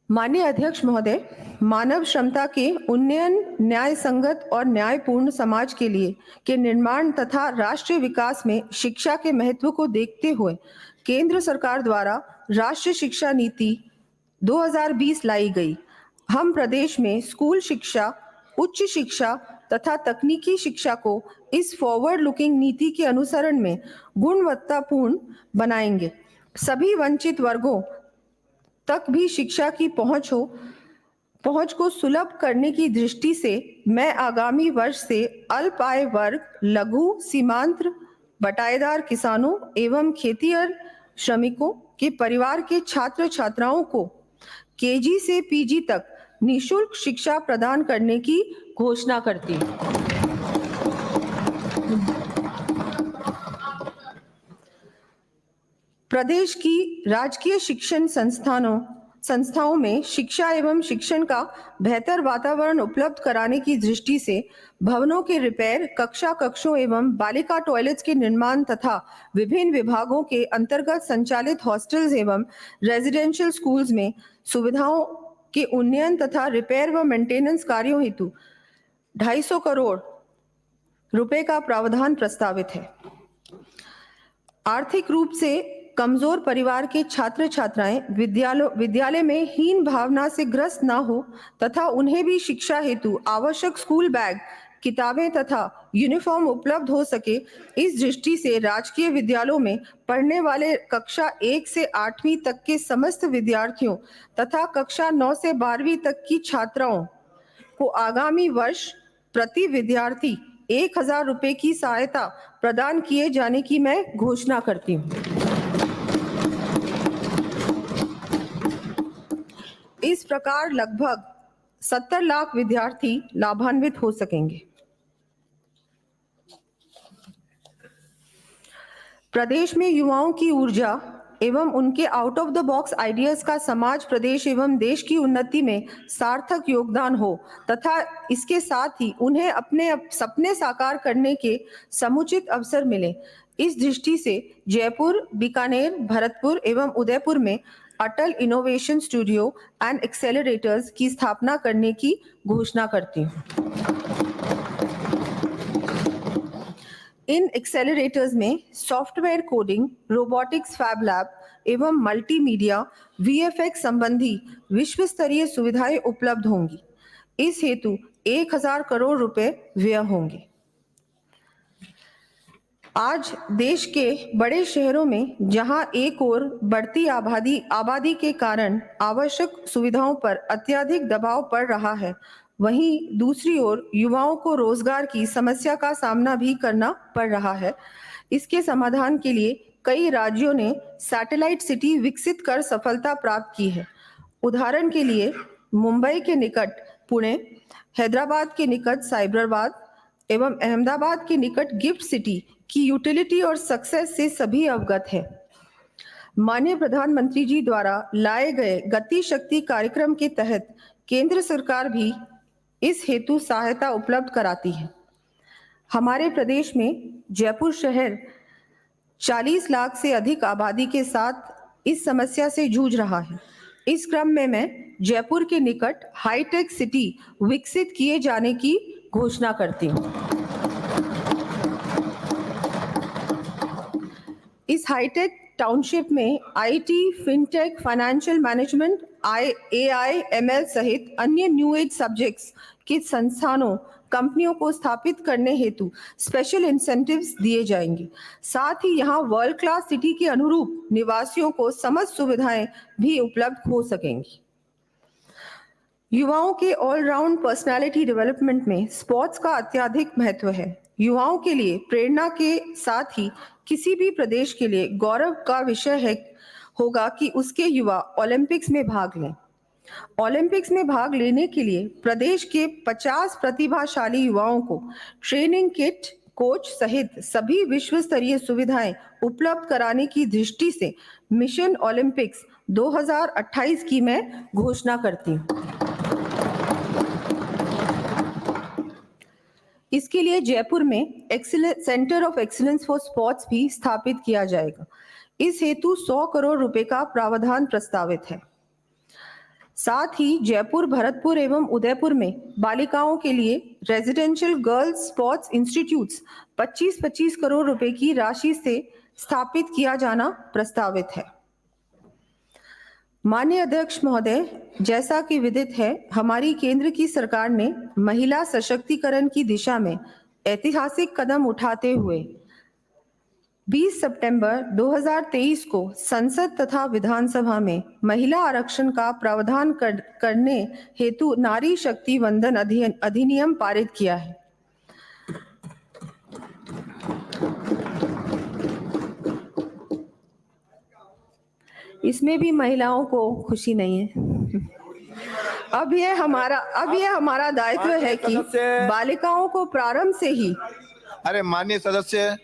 माननीय अध्यक्ष महोदय, मानव क्षमता के उन्नयन, न्याय संगत और न्यायपूर्ण समाज के निर्माण तथा राष्ट्रीय विकास में शिक्षा के महत्व को देखते हुए केंद्र सरकार द्वारा राष्ट्रीय शिक्षा नीति 2020 लाई गई। हम प्रदेश में स्कूल शिक्षा, उच्च शिक्षा तथा तकनीकी शिक्षा को इस फॉरवर्ड लुकिंग नीति के अनुसरण में गुणवत्तापूर्ण बनाएंगे। सभी वंचित वर्गों तक भी शिक्षा की पहुंच को सुलभ करने की दृष्टि से मैं आगामी वर्ष से अल्प आय वर्ग, लघु, सीमांत, बटाईदार किसानों एवं खेतिहर श्रमिकों के परिवार के छात्र छात्राओं को केजी से पीजी तक निःशुल्क शिक्षा प्रदान करने की घोषणा करती हूँ। प्रदेश की राजकीय शिक्षण संस्थाओं में शिक्षा एवं शिक्षण का बेहतर वातावरण उपलब्ध कराने की दृष्टि से भवनों के रिपेयर, कक्षों एवं बालिका टॉयलेट्स के निर्माण तथा विभिन्न विभागों के अंतर्गत संचालित हॉस्टल्स एवं रेजिडेंशियल स्कूल्स में सुविधाओं के उन्नयन तथा रिपेयर व मेंटेनेंस कार्यों हेतु 250 करोड़ रुपए का प्रावधान प्रस्तावित है। आर्थिक रूप से कमजोर परिवार के छात्र छात्राएं विद्यालय में हीन भावना से ग्रस्त ना हो तथा उन्हें भी शिक्षा हेतु आवश्यक स्कूल बैग, किताबें तथा यूनिफॉर्म उपलब्ध हो सके, इस दृष्टि से राजकीय विद्यालयों में पढ़ने वाले कक्षा 1 से 8वीं तक के समस्त विद्यार्थियों तथा कक्षा 9 से 12वीं तक की छात्राओं को आगामी वर्ष प्रति विद्यार्थी 1,000 रुपए की सहायता प्रदान किए जाने की मैं घोषणा करती हूँ। इस प्रकार लगभग 70 लाख विद्यार्थी लाभान्वित हो सकेंगे। प्रदेश में युवाओं की ऊर्जा एवं उनके out of the box ideas का समाज, प्रदेश एवं देश की उन्नति में सार्थक योगदान हो तथा इसके साथ ही उन्हें अपने सपने साकार करने के समुचित अवसर मिले, इस दृष्टि से जयपुर, बीकानेर, भरतपुर एवं उदयपुर में Atal innovation studio and accelerators की स्थापना करने की घोषणा करती हूँ। इन एक्सेलरेटर्स में software coding, robotics fab lab एवं मल्टीमीडिया VFX संबंधी विश्व स्तरीय सुविधाएं उपलब्ध होंगी। इस हेतु 1,000 करोड़ रुपए व्यय होंगे। आज देश के बड़े शहरों में जहां एक ओर बढ़ती आबादी के कारण आवश्यक सुविधाओं पर अत्यधिक दबाव पड़ रहा है, वहीं दूसरी ओर युवाओं को रोजगार की समस्या का सामना भी करना पड़ रहा है। इसके समाधान के लिए कई राज्यों ने सैटेलाइट सिटी विकसित कर सफलता प्राप्त की है। उदाहरण के लिए मुंबई के निकट पुणे, हैदराबाद के निकट साइबराबाद एवं अहमदाबाद के निकट गिफ्ट सिटी की यूटिलिटी और सक्सेस से सभी अवगत है। माननीय प्रधानमंत्री जी द्वारा लाए गए गति शक्ति कार्यक्रम के तहत केंद्र सरकार भी इस हेतु सहायता उपलब्ध कराती है। हमारे प्रदेश में जयपुर शहर 40 लाख से अधिक आबादी के साथ इस समस्या से जूझ रहा है। इस क्रम में मैं जयपुर के निकट हाईटेक सिटी विकसित किए जाने की घोषणा करती हूँ। इस हाईटेक टाउनशिप में IT, fintech, financial management, AI, ML सहित अन्य न्यू एज सब्जेक्ट्स के संस्थानों, कंपनियों को स्थापित करने हेतु स्पेशल इंसेंटिव्स दिए जाएंगे। साथ ही यहां वर्ल्ड क्लास सिटी के अनुरूप निवासियों को समस्त सुविधाएं भी उपलब्ध हो सकेंगी। युवाओं के ऑलराउंड पर्सनालिटी डेवलपमेंट में स्पोर्ट्स का अत्यधिक महत्व है। युवाओं के लिए प्रेरणा के साथ ही किसी भी प्रदेश के लिए गौरव का विषय होगा कि उसके युवा ओलंपिक्स में भाग लें। ओलंपिक्स में भाग लेने के लिए प्रदेश के 50 प्रतिभाशाली युवाओं को ट्रेनिंग किट, कोच सहित सभी विश्व स्तरीय सुविधाएं उपलब्ध कराने की दृष्टि से मिशन ओलंपिक्स 2028 की मैं घोषणा करती हूँ। इसके लिए जयपुर में centre of excellence for sports भी स्थापित किया जाएगा। इस हेतु 100 करोड़ रुपए का प्रावधान प्रस्तावित है। साथ ही जयपुर, भरतपुर एवं उदयपुर में बालिकाओं के लिए residential girls sports institutes 25-25 crore रुपए की राशि से स्थापित किया जाना प्रस्तावित है। माननीय अध्यक्ष महोदय, जैसा कि विदित है, हमारी केंद्र की सरकार ने महिला सशक्तिकरण की दिशा में ऐतिहासिक कदम उठाते हुए 20 सितंबर 2023 को संसद तथा विधानसभा में महिला आरक्षण का प्रावधान करने हेतु नारी शक्ति वंदन अधिनियम पारित किया है। इसमें भी महिलाओं को खुशी नहीं है। अब यह हमारा दायित्व है कि बालिकाओं को प्रारंभ से ही माननीय सदस्य,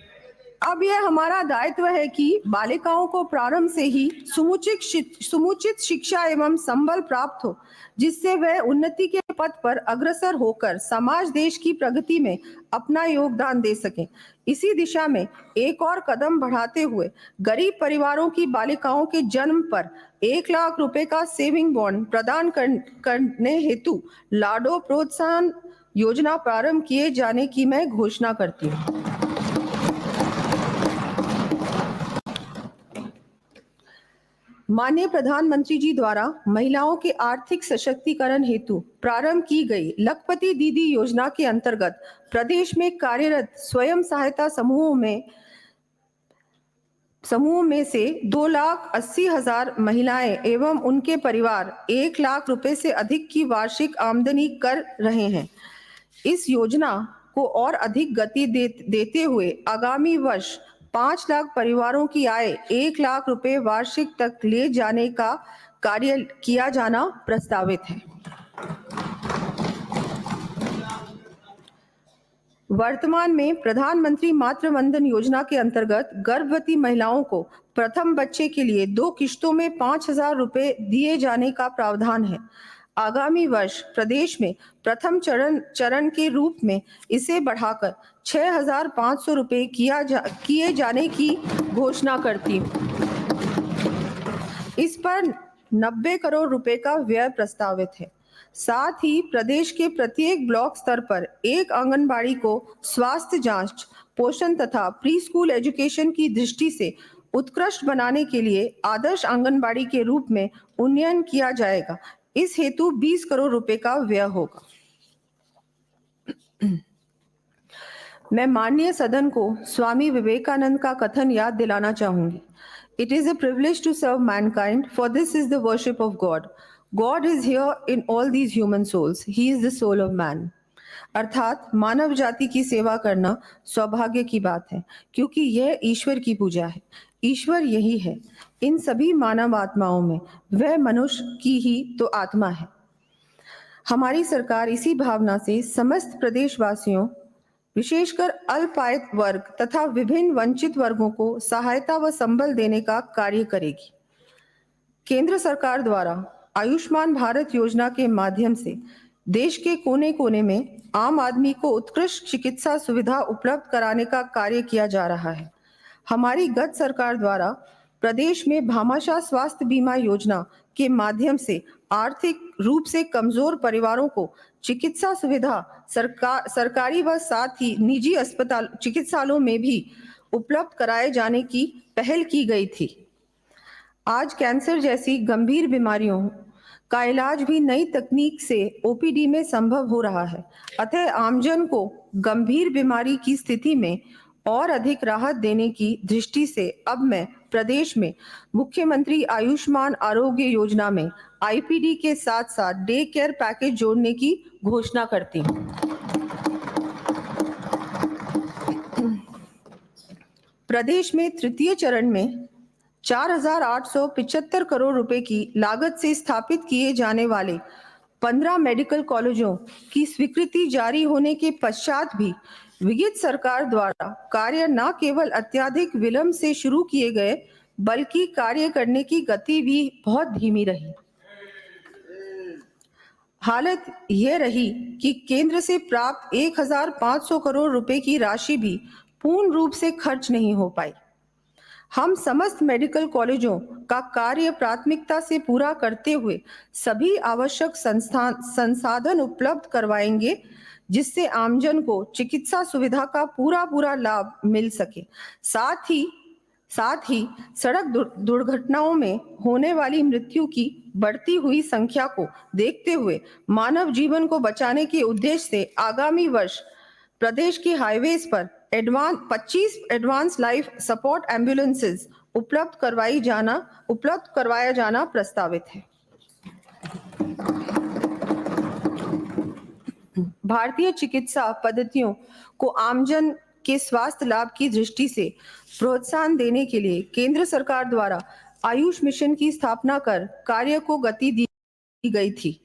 अब यह हमारा दायित्व है कि बालिकाओं को प्रारंभ से ही समुचित शिक्षा एवं संबल प्राप्त हो, जिससे वह उन्नति के पथ पर अग्रसर होकर समाज, देश की प्रगति में अपना योगदान दे सकें। इसी दिशा में एक और कदम बढ़ाते हुए गरीब परिवारों की बालिकाओं के जन्म पर 1 लाख रुपए का सेविंग बॉन्ड प्रदान करने हेतु लाडो प्रोत्साहन योजना प्रारंभ किए जाने की मैं घोषणा करती हूँ। माननीय प्रधानमंत्री जी द्वारा महिलाओं के आर्थिक सशक्तिकरण हेतु प्रारंभ की गई लखपति दीदी योजना के अंतर्गत प्रदेश में कार्यरत स्वयं सहायता समूहों में से 2,80,000 महिलाएं एवं उनके परिवार 1 लाख रुपए से अधिक की वार्षिक आमदनी कर रहे हैं। इस योजना को और अधिक गति देते हुए आगामी वर्ष 5 लाख परिवारों की आय 1 लाख रुपए वार्षिक तक ले जाने का कार्य किया जाना प्रस्तावित है। वर्तमान में प्रधानमंत्री मातृ वंदन योजना के अंतर्गत गर्भवती महिलाओं को प्रथम बच्चे के लिए 2 किश्तों में 5,000 रुपए दिए जाने का प्रावधान है। आगामी वर्ष प्रदेश में प्रथम चरण के रूप में इसे बढ़ाकर 6,500 रुपए किए जाने की घोषणा करती हूँ। इस पर 90 करोड़ रुपए का व्यय प्रस्तावित है। साथ ही प्रदेश के प्रत्येक ब्लॉक स्तर पर एक आंगनबाड़ी को स्वास्थ्य जांच, पोषण तथा प्री स्कूल एजुकेशन की दृष्टि से उत्कृष्ट बनाने के लिए आदर्श आंगनबाड़ी के रूप में उन्नयन किया जाएगा। इस हेतु 20 करोड़ रुपए का व्यय होगा। मैं माननीय सदन को स्वामी विवेकानंद का कथन याद दिलाना चाहूंगी। It is a privilege to serve mankind, for this is the worship of God. God is here in all these human souls. He is the soul of man. अर्थात मानव जाति की सेवा करना सौभाग्य की बात है, क्योंकि यह ईश्वर की पूजा है। ईश्वर यही है, इन सभी मानव आत्माओं में वह मनुष्य की ही तो आत्मा है। हमारी सरकार इसी भावना से समस्त प्रदेशवासियों विशेषकर अल्पायत वर्ग तथा विभिन्न वंचित वर्गों को सहायता व संबल देने का कार्य करेगी। केंद्र सरकार द्वारा आयुष्मान भारत योजना के माध्यम से देश के कोने कोने में आम आदमी को उत्कृष्ट चिकित्सा सुविधा उपलब्ध कराने का कार्य किया जा रहा है। हमारी गत सरकार द्वारा प्रदेश में भामाशाह स्वास्थ्य बीमा योजना के माध्यम से आर्थिक रूप से कमजोर परिवारों को चिकित्सा सुविधा सरकारी व साथ ही निजी अस्पताल चिकित्सालयों में भी उपलब्ध कराए जाने की पहल की गई थी। आज कैंसर जैसी गंभीर बीमारियों का इलाज भी नई तकनीक से ओपीडी में संभव हो रहा है। अतः आमजन को गंभीर बीमारी की स्थिति में और अधिक राहत देने की दृष्टि से अब मैं प्रदेश में मुख्यमंत्री आयुष्मान आरोग्य योजना में आईपीडी के साथ साथ डे केयर पैकेज जोड़ने की घोषणा करती हूँ। प्रदेश में तृतीय चरण में 4,875 करोड़ रुपए की लागत से स्थापित किए जाने वाले 15 मेडिकल कॉलेजों की स्वीकृति जारी होने के पश्चात भी विगत सरकार द्वारा कार्य न केवल अत्यधिक विलंब से शुरू किए गए बल्कि कार्य करने की गति भी बहुत धीमी रही। हालत यह रही कि केंद्र से प्राप्त 1,500 करोड़ रुपए की राशि भी पूर्ण रूप से खर्च नहीं हो पाई। हम समस्त मेडिकल कॉलेजों का कार्य प्राथमिकता से पूरा करते हुए सभी आवश्यक संसाधन उपलब्ध करवाएंगे जिससे आमजन को चिकित्सा सुविधा का पूरा लाभ मिल सके। साथ ही सड़क दुर्घटनाओं में होने वाली मृत्यु की बढ़ती हुई संख्या को देखते हुए मानव जीवन को बचाने के उद्देश्य से आगामी वर्ष प्रदेश के हाईवेज पर 25 एडवांस लाइफ सपोर्ट एम्बुलेंसेज उपलब्ध करवाया जाना प्रस्तावित है। भारतीय चिकित्सा पद्धतियों को आमजन के स्वास्थ्य लाभ की दृष्टि से प्रोत्साहन देने के लिए केंद्र सरकार द्वारा आयुष मिशन की स्थापना कर कार्य को गति दी गई थी।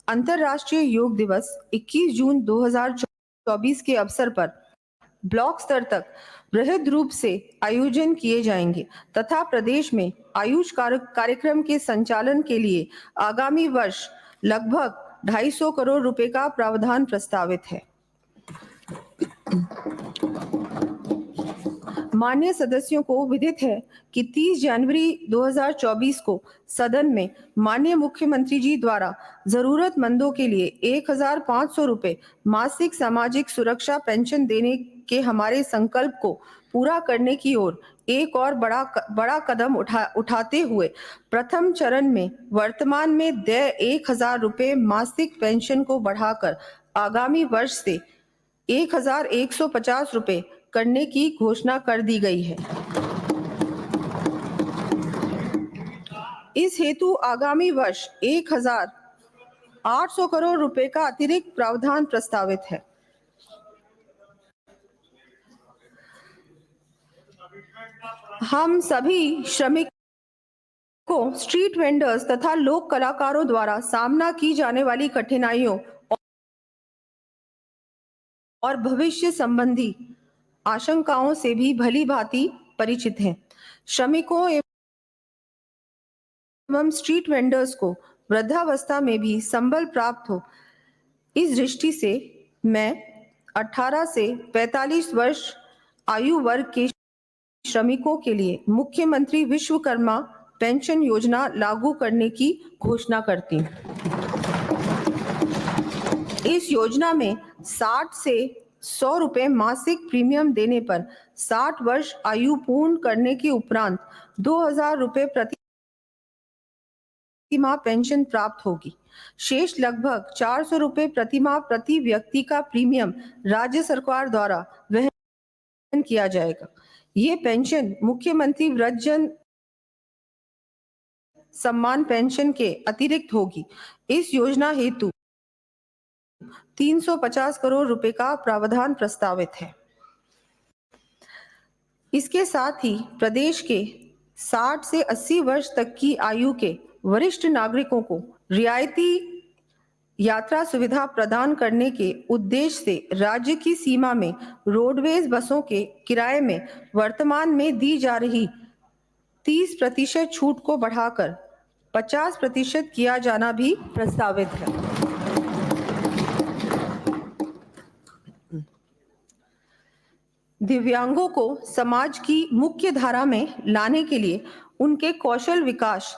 अंतर्राष्ट्रीय योग दिवस 21 जून 2024 के अवसर पर ब्लॉक स्तर तक बृहद रूप से आयोजन किए जाएंगे तथा प्रदेश में आयुष कार्यक्रम के संचालन के लिए आगामी वर्ष लगभग 250 करोड़ रुपए का प्रावधान प्रस्तावित है। माननीय सदस्यों को विदित है कि 30 जनवरी 2024 को सदन में माननीय मुख्यमंत्री जी द्वारा जरूरतमंदों के लिए 1,500 रुपए मासिक सामाजिक सुरक्षा पेंशन देने के हमारे संकल्प को पूरा करने की ओर एक और बड़ा कदम उठाते हुए प्रथम चरण में वर्तमान में देय 1,000 रुपए मासिक पेंशन को बढ़ाकर आगामी वर्ष से 1,150 रुपए करने की घोषणा कर दी गई है। इस हेतु आगामी वर्ष 1,800 करोड़ रुपए का अतिरिक्त प्रावधान प्रस्तावित है। हम सभी श्रमिकों, स्ट्रीट वेंडर्स तथा लोक कलाकारों द्वारा सामना की जाने वाली कठिनाइयों और भविष्य संबंधी आशंकाओं से भी भली भांति परिचित हैं। श्रमिकों एवं स्ट्रीट वेंडर्स को वृद्धावस्था में भी संबल प्राप्त हो, इस दृष्टि से मैं 18 से 45 वर्ष आयु वर्ग के श्रमिकों के लिए मुख्यमंत्री विश्वकर्मा पेंशन योजना लागू करने की घोषणा करती हूँ। इस योजना में 60 से 100 रुपए मासिक प्रीमियम देने पर 60 वर्ष आयु पूर्ण करने के उपरांत 2,000 रुपए प्रति माह पेंशन प्राप्त होगी। शेष लगभग 400 रुपए प्रति माह प्रति व्यक्ति का प्रीमियम राज्य सरकार द्वारा वहन किया जाएगा। ये पेंशन मुख्यमंत्री वृद्धजन सम्मान पेंशन के अतिरिक्त होगी। इस योजना हेतु 350 करोड़ रुपए का प्रावधान प्रस्तावित है। इसके साथ ही प्रदेश के 60 से 80 वर्ष तक की आयु के वरिष्ठ नागरिकों को रियायती यात्रा सुविधा प्रदान करने के उद्देश्य से राज्य की सीमा में रोडवेज बसों के किराए में वर्तमान में दी जा रही 30% छूट को बढ़ाकर 50% किया जाना भी प्रस्तावित है। दिव्यांगों को समाज की मुख्य धारा में लाने के लिए उनके कौशल विकास,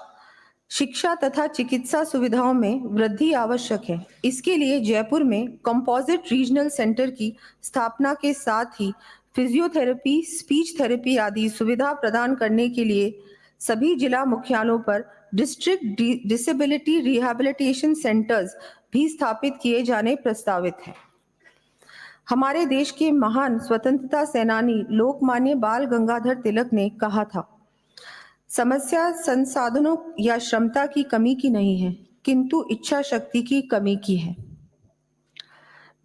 शिक्षा तथा चिकित्सा सुविधाओं में वृद्धि आवश्यक है। इसके लिए जयपुर में कंपोजिट रीजनल सेंटर की स्थापना के साथ ही फिजियोथेरेपी, स्पीच थेरेपी आदि सुविधा प्रदान करने के लिए सभी जिला मुख्यालयों पर डिस्ट्रिक्ट डिसेबिलिटी रिहैबिलिटेशन सेंटर्स भी स्थापित किए जाने प्रस्तावित है। हमारे देश के महान स्वतंत्रता सेनानी लोकमान्य बाल गंगाधर तिलक ने कहा था, समस्या संसाधनों या क्षमता की कमी की नहीं है, किंतु इच्छा शक्ति की कमी की है।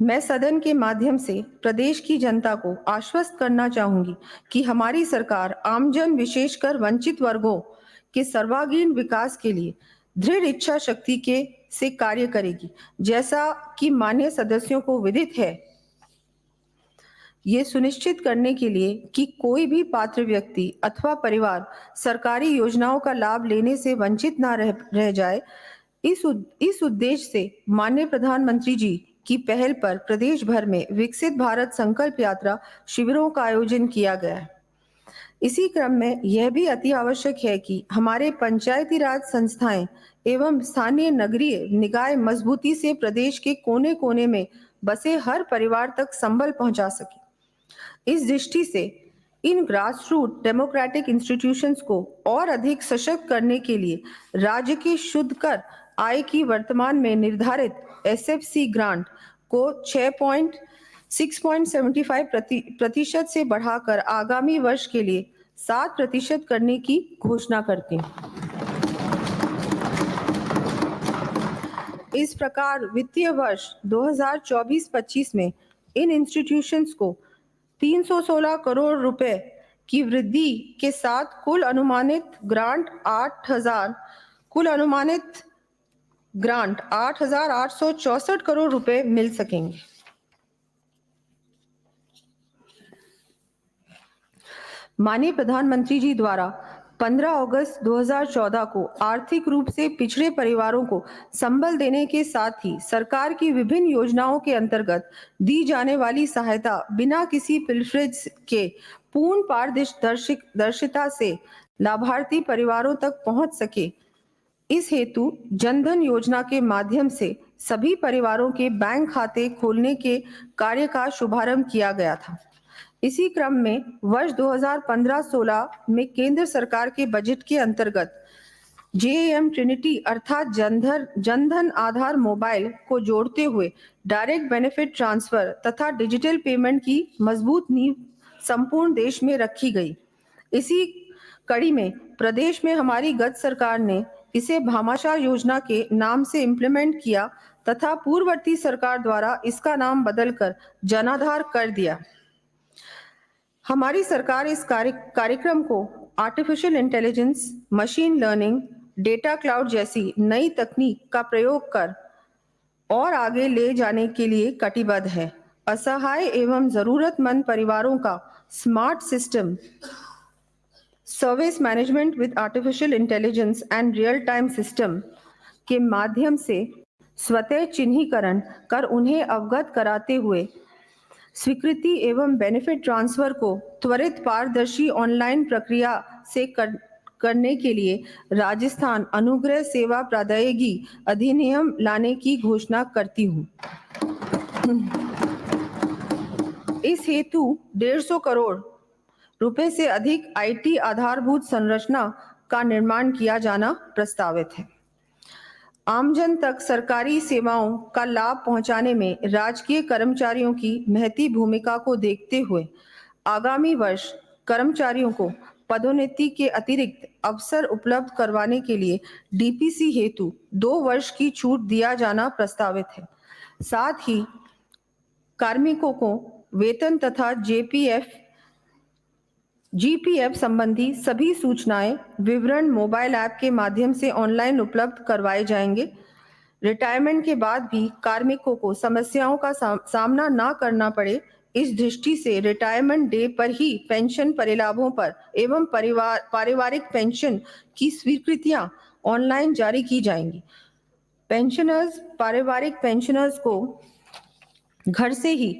मैं सदन के माध्यम से प्रदेश की जनता को आश्वस्त करना चाहूंगी कि हमारी सरकार आमजन, विशेषकर वंचित वर्गों के सर्वांगीण विकास के लिए दृढ़ इच्छा शक्ति से कार्य करेगी। जैसा कि माननीय सदस्यों को विदित है, ये सुनिश्चित करने के लिए कि कोई भी पात्र व्यक्ति अथवा परिवार सरकारी योजनाओं का लाभ लेने से वंचित ना रह जाए, इस उद्देश्य से माननीय प्रधानमंत्री जी की पहल पर प्रदेश भर में विकसित भारत संकल्प यात्रा शिविरों का आयोजन किया गया है। इसी क्रम में यह भी अति आवश्यक है कि हमारे पंचायती राज संस्थाएं एवं स्थानीय नगरीय निकाय मजबूती से प्रदेश के कोने कोने में बसे हर परिवार तक संबल पहुंचा सके। इस दृष्टि से इन ग्रासरूट डेमोक्रेटिक इंस्टीट्यूशंस को और अधिक सशक्त करने के लिए राज्य की शुद्ध कर आय की वर्तमान में निर्धारित एसएफसी ग्रांट को 6.75% से बढ़ाकर आगामी वर्ष के लिए 7% करने की घोषणा करते हैं। इस प्रकार वित्तीय वर्ष 2024-25 में इन इंस्टीट्यूशंस को 316 करोड़ रुपए की वृद्धि के साथ कुल अनुमानित ग्रांट 8,864 करोड़ रुपए मिल सकेंगे। माननीय प्रधानमंत्री जी द्वारा 15 अगस्त 2014 को आर्थिक रूप से पिछड़े परिवारों को संबल देने के साथ ही सरकार की विभिन्न योजनाओं के अंतर्गत दी जाने वाली सहायता बिना किसी पिलफरेज के पूर्ण पारदर्शिता से लाभार्थी परिवारों तक पहुंच सके, इस हेतु जनधन योजना के माध्यम से सभी परिवारों के बैंक खाते खोलने के कार्य का शुभारंभ किया गया था। इसी क्रम में वर्ष 2015-16 में केंद्र सरकार के बजट के अंतर्गत जेएम ट्रिनिटी अर्थात जनधन आधार मोबाइल को जोड़ते हुए डायरेक्ट बेनिफिट ट्रांसफर तथा डिजिटल पेमेंट की मजबूत नींव संपूर्ण देश में रखी गई। इसी कड़ी में प्रदेश में हमारी गत सरकार ने इसे भामाशाह योजना के नाम से इम्प्लीमेंट किया तथा पूर्ववर्ती सरकार द्वारा इसका नाम बदलकर जनाधार कर दिया। हमारी सरकार इस कार्यक्रम को artificial intelligence, machine learning, data cloud जैसी नई तकनीक का प्रयोग कर और आगे ले जाने के लिए कटिबद्ध है। असहाय एवं जरूरतमंद परिवारों का smart system service management with artificial intelligence and real time system के माध्यम से स्वतः चिन्हीकरण कर उन्हें अवगत कराते हुए स्वीकृति एवं बेनिफिट ट्रांसफर को त्वरित पारदर्शी ऑनलाइन प्रक्रिया से करने के लिए राजस्थान अनुग्रह सेवा प्रादायिकी अधिनियम लाने की घोषणा करती हूँ। इस हेतु 150 करोड़ रुपए से अधिक आईटी आधारभूत संरचना का निर्माण किया जाना प्रस्तावित है। आमजन तक सरकारी सेवाओं का लाभ पहुंचाने में राजकीय कर्मचारियों की महती भूमिका को देखते हुए आगामी वर्ष कर्मचारियों को पदोन्नति के अतिरिक्त अवसर उपलब्ध करवाने के लिए डीपीसी हेतु 2 वर्ष की छूट दिया जाना प्रस्तावित है। साथ ही कार्मिकों को वेतन तथा जीपीएफ संबंधी सभी सूचनाएं विवरण मोबाइल ऐप के माध्यम से ऑनलाइन उपलब्ध करवाए जाएंगे। रिटायरमेंट के बाद भी कार्मिकों को समस्याओं का सामना ना करना पड़े, इस दृष्टि से रिटायरमेंट डे पर ही पेंशन परिलाभों पर एवं पारिवारिक पेंशन की स्वीकृतियां ऑनलाइन जारी की जाएंगी। पारिवारिक पेंशनर्स को घर से ही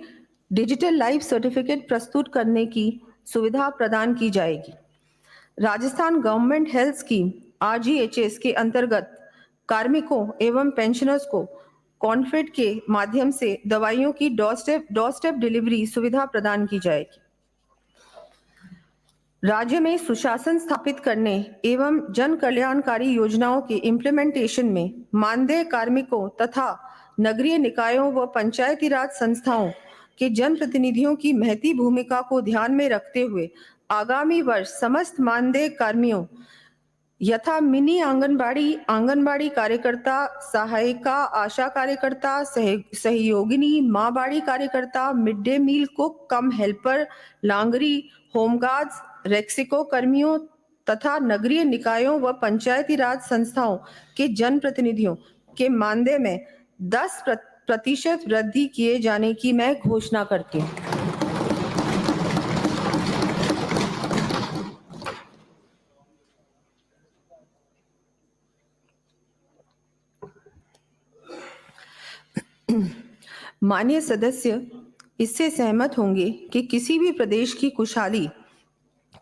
डिजिटल लाइफ सर्टिफिकेट प्रस्तुत करने की सुविधा प्रदान की जाएगी। Rajasthan government health scheme RGHS के अंतर्गत कार्मिकों एवं पेंशनर्स को कॉन्फिड के माध्यम से दवाइयों की डोरस्टेप डिलीवरी सुविधा प्रदान की जाएगी। राज्य में सुशासन स्थापित करने एवं जन कल्याणकारी योजनाओं के इम्प्लीमेंटेशन में मानदेय कार्मिकों तथा नगरीय निकायों व पंचायती राज संस्थाओं के जनप्रतिनिधियों की महती भूमिका को ध्यान में रखते हुए आगामी वर्ष समस्त मानदेय कर्मियों यथा मिनी आंगनबाड़ी कार्यकर्ता, सहायिका, आशा कार्यकर्ता, सहयोगिनी, माँ बाड़ी कार्यकर्ता, मिड डे मील कुक कम हेल्पर, लांगरी, होमगार्ड्स, रेक्सिको कर्मियों तथा नगरीय निकायों व पंचायती राज संस्थाओं के जनप्रतिनिधियों के मानदेय में 10% वृद्धि किए जाने की मैं घोषणा करती हूँ। माननीय सदस्य इससे सहमत होंगे कि किसी भी प्रदेश की खुशहाली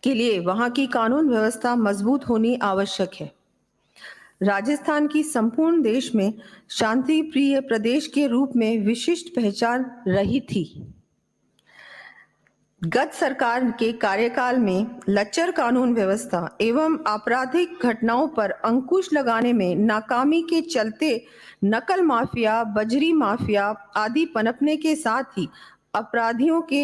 के लिए वहां की कानून व्यवस्था मजबूत होनी आवश्यक है। राजस्थान की संपूर्ण देश में शांति प्रिय प्रदेश के रूप में विशिष्ट पहचान रही थी। गत सरकार के कार्यकाल में लच्चर कानून व्यवस्था एवं आपराधिक घटनाओं पर अंकुश लगाने में नाकामी के चलते नकल माफिया, बजरी माफिया आदि पनपने के साथ ही अपराधियों के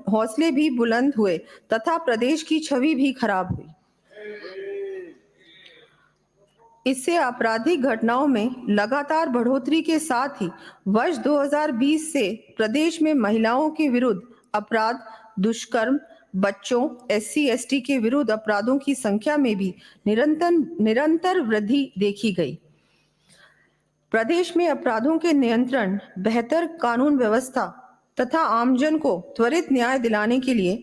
हौसले भी बुलंद हुए तथा प्रदेश की छवि भी खराब हुई। इससे आपराधिक घटनाओं में लगातार बढ़ोतरी के साथ ही वर्ष 2020 से प्रदेश में महिलाओं के विरुद्ध अपराध, दुष्कर्म, बच्चों, SC/ST के विरुद्ध अपराधों की संख्या में भी निरंतर वृद्धि देखी गई। प्रदेश में अपराधों के नियंत्रण, बेहतर कानून व्यवस्था तथा आमजन को त्वरित न्याय दिलाने के लिए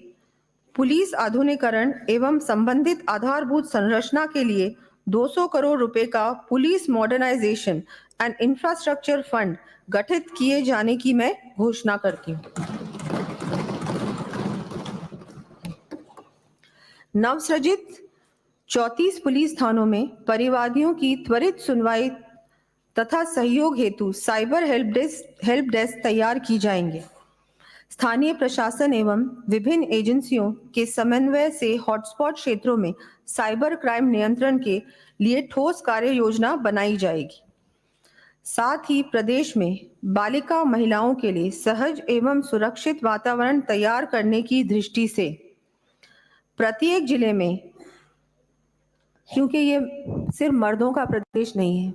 पुलिस आधुनिकीकरण एवं संबंधित आधारभूत संरचना के लिए 200 करोड़ रुपए का police modernisation and infrastructure fund गठित किए जाने की मैं घोषणा करती हूँ। नवसृजित 34 पुलिस थानों में परिवादियों की त्वरित सुनवाई तथा सहयोग हेतु साइबर हेल्प डेस्क तैयार की जाएंगे। स्थानीय प्रशासन एवं विभिन्न एजेंसियों के समन्वय से हॉटस्पॉट क्षेत्रों में साइबर क्राइम नियंत्रण के लिए ठोस कार्य योजना बनाई जाएगी। साथ ही प्रदेश में बालिका महिलाओं के लिए सहज एवं सुरक्षित वातावरण तैयार करने की दृष्टि से प्रत्येक जिले में, क्योंकि ये सिर्फ मर्दों का प्रदेश नहीं है,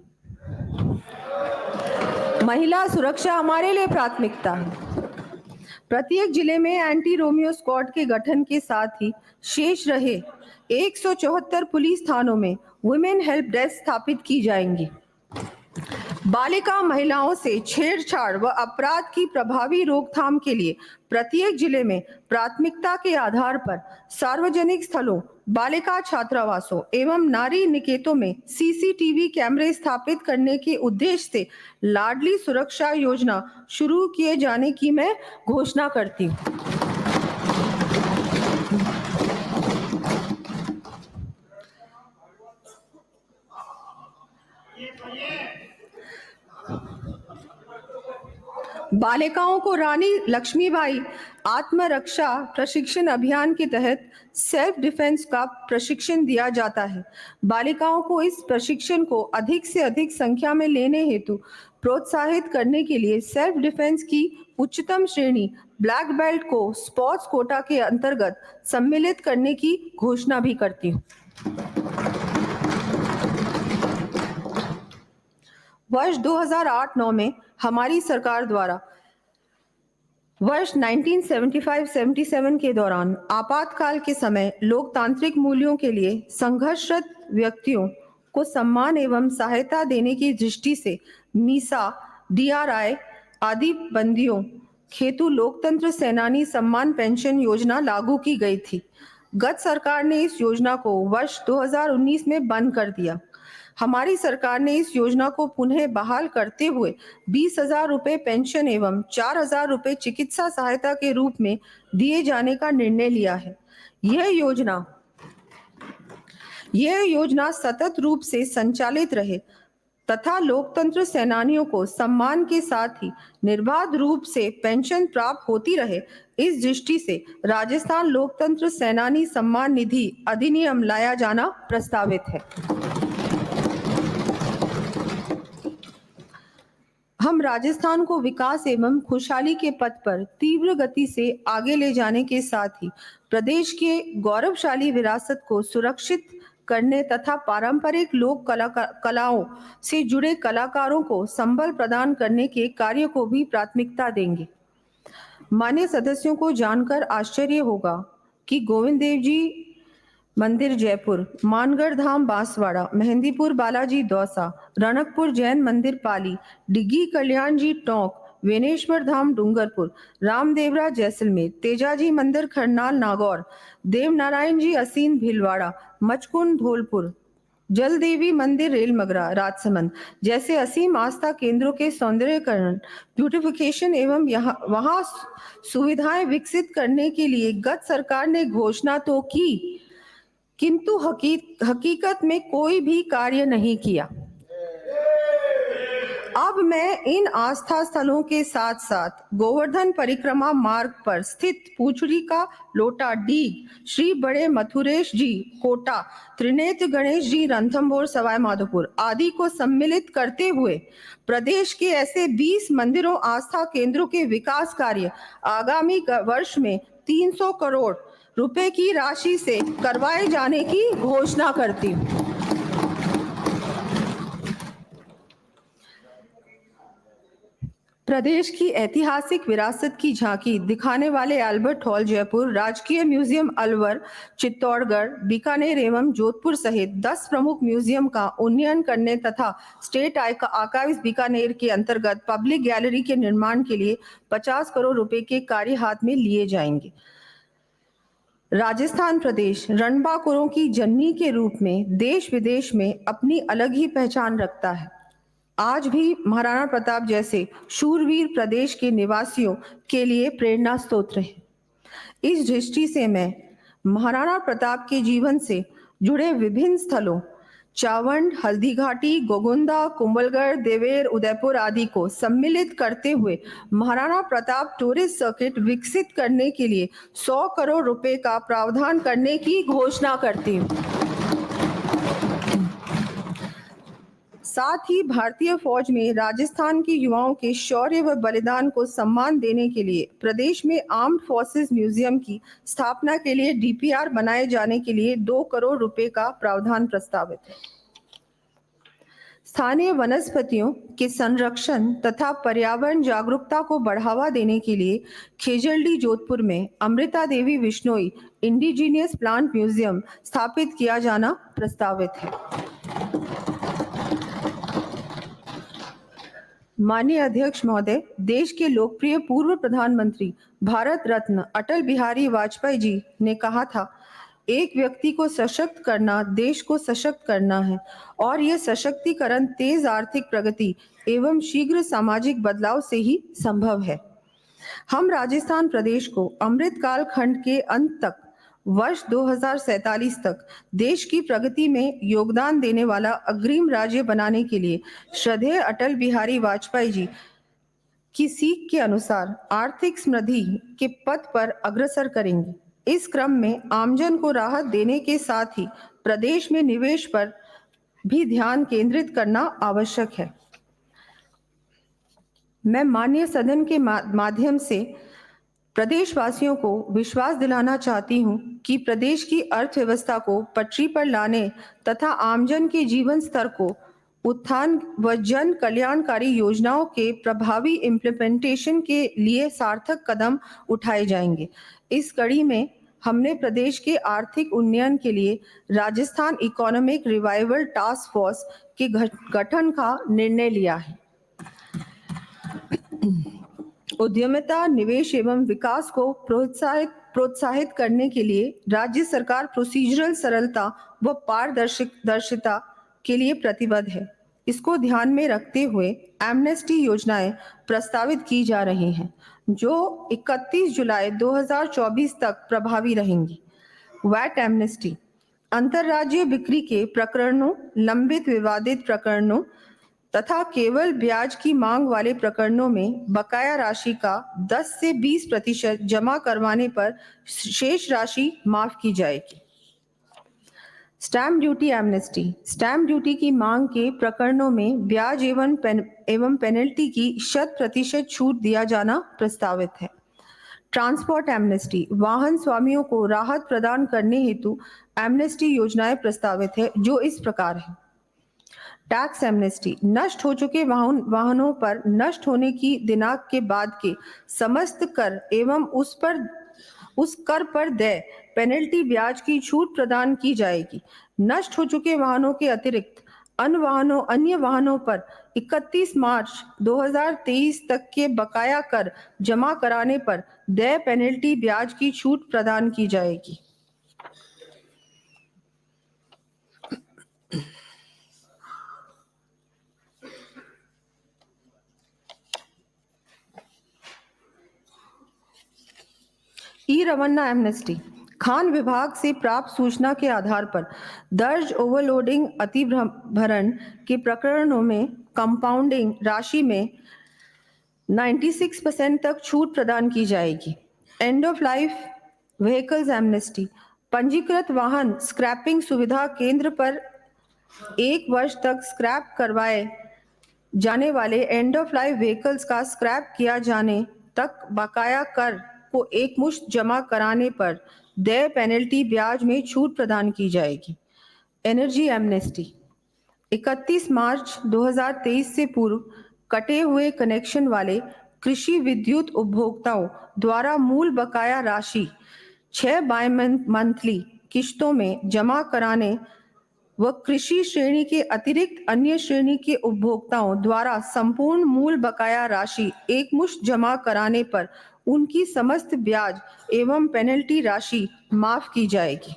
महिला सुरक्षा हमारे लिए प्राथमिकता है। प्रत्येक जिले में एंटी रोमियो स्क्वाड के गठन के साथ ही शेष रहे 174 पुलिस थानों में वुमेन हेल्प डेस्क स्थापित की जाएंगी। बालिका महिलाओं से छेड़छाड़ व अपराध की प्रभावी रोकथाम के लिए प्रत्येक जिले में प्राथमिकता के आधार पर सार्वजनिक स्थलों, बालिका छात्रावासों एवं नारी निकेतों में CCTV कैमरे स्थापित करने के उद्देश्य से लाडली सुरक्षा योजना शुरू किए जाने की मैं घोषणा करती हूँ। बालिकाओं को रानी लक्ष्मीबाई आत्मरक्षा प्रशिक्षण अभियान के तहत सेल्फ डिफेंस का प्रशिक्षण दिया जाता है। बालिकाओं को इस प्रशिक्षण को अधिक से अधिक संख्या में लेने हेतु प्रोत्साहित करने के लिए सेल्फ डिफेंस की उच्चतम श्रेणी ब्लैक बेल्ट को स्पोर्ट्स कोटा के अंतर्गत सम्मिलित करने की घोषणा भी करती हूँ। वर्ष 2008-9 में हमारी सरकार द्वारा वर्ष 1975-77 के दौरान आपातकाल के समय लोकतांत्रिक मूल्यों के लिए संघर्षरत व्यक्तियों को सम्मान एवं सहायता देने की दृष्टि से मीसा, DRI आदि बंदियों हेतु लोकतंत्र सेनानी सम्मान पेंशन योजना लागू की गई थी। गत सरकार ने इस योजना को वर्ष 2019 में बंद कर दिया। हमारी सरकार ने इस योजना को पुनः बहाल करते हुए 20,000 रुपए पेंशन एवं 4,000 रुपए चिकित्सा सहायता के रूप में दिए जाने का निर्णय लिया है। यह योजना सतत रूप से संचालित रहे तथा लोकतंत्र सेनानियों को सम्मान के साथ ही निर्बाध रूप से पेंशन प्राप्त होती रहे, इस दृष्टि से राजस्थान लोकतंत्र सेनानी सम्मान निधि अधिनियम लाया जाना प्रस्तावित है। हम राजस्थान को विकास एवं खुशहाली के पथ पर तीव्र गति से आगे ले जाने के साथ ही प्रदेश के गौरवशाली विरासत को सुरक्षित करने तथा पारंपरिक लोक कलाओं से जुड़े कलाकारों को संबल प्रदान करने के कार्य को भी प्राथमिकता देंगे। मान्य सदस्यों को जानकर आश्चर्य होगा कि गोविंद देव जी मंदिर जयपुर, मानगढ़ धाम बांसवाड़ा, मेहंदीपुर बालाजी दौसा, रणकपुर जैन मंदिर पाली, डिग्गी कल्याण जी टोंक, वेनेश्वर धाम डूंगरपुर, रामदेवरा जैसलमेर, तेजाजी मंदिर खरनाल नागौर, देवनारायण जी असीन भीलवाड़ा, मचकुंड धौलपुर, जल देवी मंदिर रेलमगरा राजसमंद जैसे असीम आस्था केंद्रों के सौंदर्यकरण, ब्यूटिफिकेशन एवं वहां सुविधाएं विकसित करने के लिए गत सरकार ने घोषणा तो की, किंतु हकीकत में कोई भी कार्य नहीं किया। अब मैं इन आस्था स्थलों के साथ साथ गोवर्धन परिक्रमा मार्ग पर स्थित पूछड़ी का लोटा डीग, श्री बड़े मथुरेश जी कोटा, त्रिनेत्र गणेश जी रणथंभौर सवाई माधोपुर आदि को सम्मिलित करते हुए प्रदेश के ऐसे 20 मंदिरों आस्था केंद्रों के विकास कार्य आगामी वर्ष में 300 करोड़ रुपए की राशि से करवाए जाने की घोषणा करती हूँ। प्रदेश की ऐतिहासिक विरासत की झांकी दिखाने वाले अल्बर्ट हॉल जयपुर, राजकीय म्यूजियम अलवर, चित्तौड़गढ़, बीकानेर एवं जोधपुर सहित 10 प्रमुख म्यूजियम का उन्नयन करने तथा स्टेट आर्काइव्स बीकानेर के अंतर्गत पब्लिक गैलरी के निर्माण के लिए 50 करोड़ रुपए के कार्य हाथ में लिए जाएंगे। राजस्थान प्रदेश रणबांकुरों की जननी के रूप में देश विदेश में अपनी अलग ही पहचान रखता है। आज भी महाराणा प्रताप जैसे शूरवीर प्रदेश के निवासियों के लिए प्रेरणा स्रोत हैं। इस दृष्टि से मैं महाराणा प्रताप के जीवन से जुड़े विभिन्न स्थलों चावंड, हल्दीघाटी, गोगुंदा, कुंभलगढ़, देवेर, उदयपुर आदि को सम्मिलित करते हुए महाराणा प्रताप टूरिस्ट सर्किट विकसित करने के लिए 100 करोड़ रुपए का प्रावधान करने की घोषणा करती हूँ। साथ ही भारतीय फौज में राजस्थान के युवाओं के शौर्य व बलिदान को सम्मान देने के लिए प्रदेश में आर्म्ड फोर्सेस म्यूजियम की स्थापना के लिए DPR बनाए जाने के लिए 2 करोड़ रुपए का प्रावधान प्रस्तावित है। स्थानीय वनस्पतियों के संरक्षण तथा पर्यावरण जागरूकता को बढ़ावा देने के लिए खेजड़डी जोधपुर में Amrita Devi Bishnoi indigenous plant museum स्थापित किया जाना प्रस्तावित है। माननीय अध्यक्ष महोदय, देश के लोकप्रिय पूर्व प्रधानमंत्री भारत रत्न अटल बिहारी वाजपेयी जी ने कहा था, एक व्यक्ति को सशक्त करना देश को सशक्त करना है और यह सशक्तिकरण तेज आर्थिक प्रगति एवं शीघ्र सामाजिक बदलाव से ही संभव है। हम राजस्थान प्रदेश को अमृत काल खंड के अंत तक वर्ष 2047 तक देश की प्रगति में योगदान देने वाला अग्रिम राज्य बनाने के लिए श्रद्धेय अटल बिहारी वाजपेयी जी की सीख के अनुसार आर्थिक समृद्धि के पथ पर अग्रसर करेंगे। इस क्रम में आमजन को राहत देने के साथ ही प्रदेश में निवेश पर भी ध्यान केंद्रित करना आवश्यक है। मैं माननीय सदन के माध्यम से प्रदेशवासियों को विश्वास दिलाना चाहती हूं कि प्रदेश की अर्थव्यवस्था को पटरी पर लाने तथा आमजन के जीवन स्तर को उत्थान व जन कल्याणकारी योजनाओं के प्रभावी इम्प्लीमेंटेशन के लिए सार्थक कदम उठाए जाएंगे। इस कड़ी में हमने प्रदेश के आर्थिक उन्नयन के लिए Rajasthan economic revival task force के गठन का निर्णय लिया है। उद्यमिता, निवेश एवं विकास को प्रोत्साहित करने के लिए राज्य सरकार प्रोसीजरल सरलता व पारदर्शिता के लिए प्रतिबद्ध है। इसको ध्यान में रखते हुए एमनेस्टी योजनाएं प्रस्तावित की जा रही हैं, जो 31 जुलाई 2024 तक प्रभावी रहेंगी। वैट एमनेस्टी, अंतर्राज्यीय बिक्री के प्रकरणों, लंबित विवादित प्रकरणों तथा केवल ब्याज की मांग वाले प्रकरणों में बकाया राशि का 10 से 20% जमा करवाने पर शेष राशि माफ की जाएगी। Stamp duty amnesty, stamp duty की मांग के प्रकरणों में ब्याज एवं पेनल्टी की 100% छूट दिया जाना प्रस्तावित है। ट्रांसपोर्ट एमनेस्टी, वाहन स्वामियों को राहत प्रदान करने हेतु एमनेस्टी योजनाएं प्रस्तावित है, जो इस प्रकार है। टैक्स एमनेस्टी, नष्ट हो चुके वाहनों पर नष्ट होने की दिनांक के बाद के समस्त कर एवं उस कर पर देय पेनल्टी ब्याज की छूट प्रदान की जाएगी। नष्ट हो चुके वाहनों के अतिरिक्त अन्य वाहनों पर 31 मार्च 2023 तक के बकाया कर जमा कराने पर देय पेनल्टी ब्याज की छूट प्रदान की जाएगी। ई रवाना एमनेस्टी, खान विभाग से प्राप्त सूचना के आधार पर दर्ज ओवरलोडिंग अतिभरण के प्रकरणों में कंपाउंडिंग राशि में 96% तक छूट प्रदान की जाएगी। End of life vehicles amnesty, पंजीकृत वाहन स्क्रैपिंग सुविधा केंद्र पर 1 वर्ष तक स्क्रैप करवाए जाने वाले एंड ऑफ लाइफ व्हीकल्स का स्क्रैप किया जाने तक बकाया कर को एकमुश्त जमा कराने पर देय पेनल्टी ब्याज में छूट प्रदान की जाएगी। एनर्जी एमनेस्टी, 31 मार्च 2023 से पूर्व कटे हुए कनेक्शन वाले कृषि विद्युत उपभोक्ताओं द्वारा मूल बकाया राशि 6 बाय-मंथली किश्तों में जमा कराने व कृषि श्रेणी के अतिरिक्त अन्य श्रेणी के उपभोक्ताओं द्वारा संपूर्ण मूल बकाया राशि एकमुश्त जमा कराने पर उनकी समस्त ब्याज एवं पेनल्टी राशि माफ की जाएगी।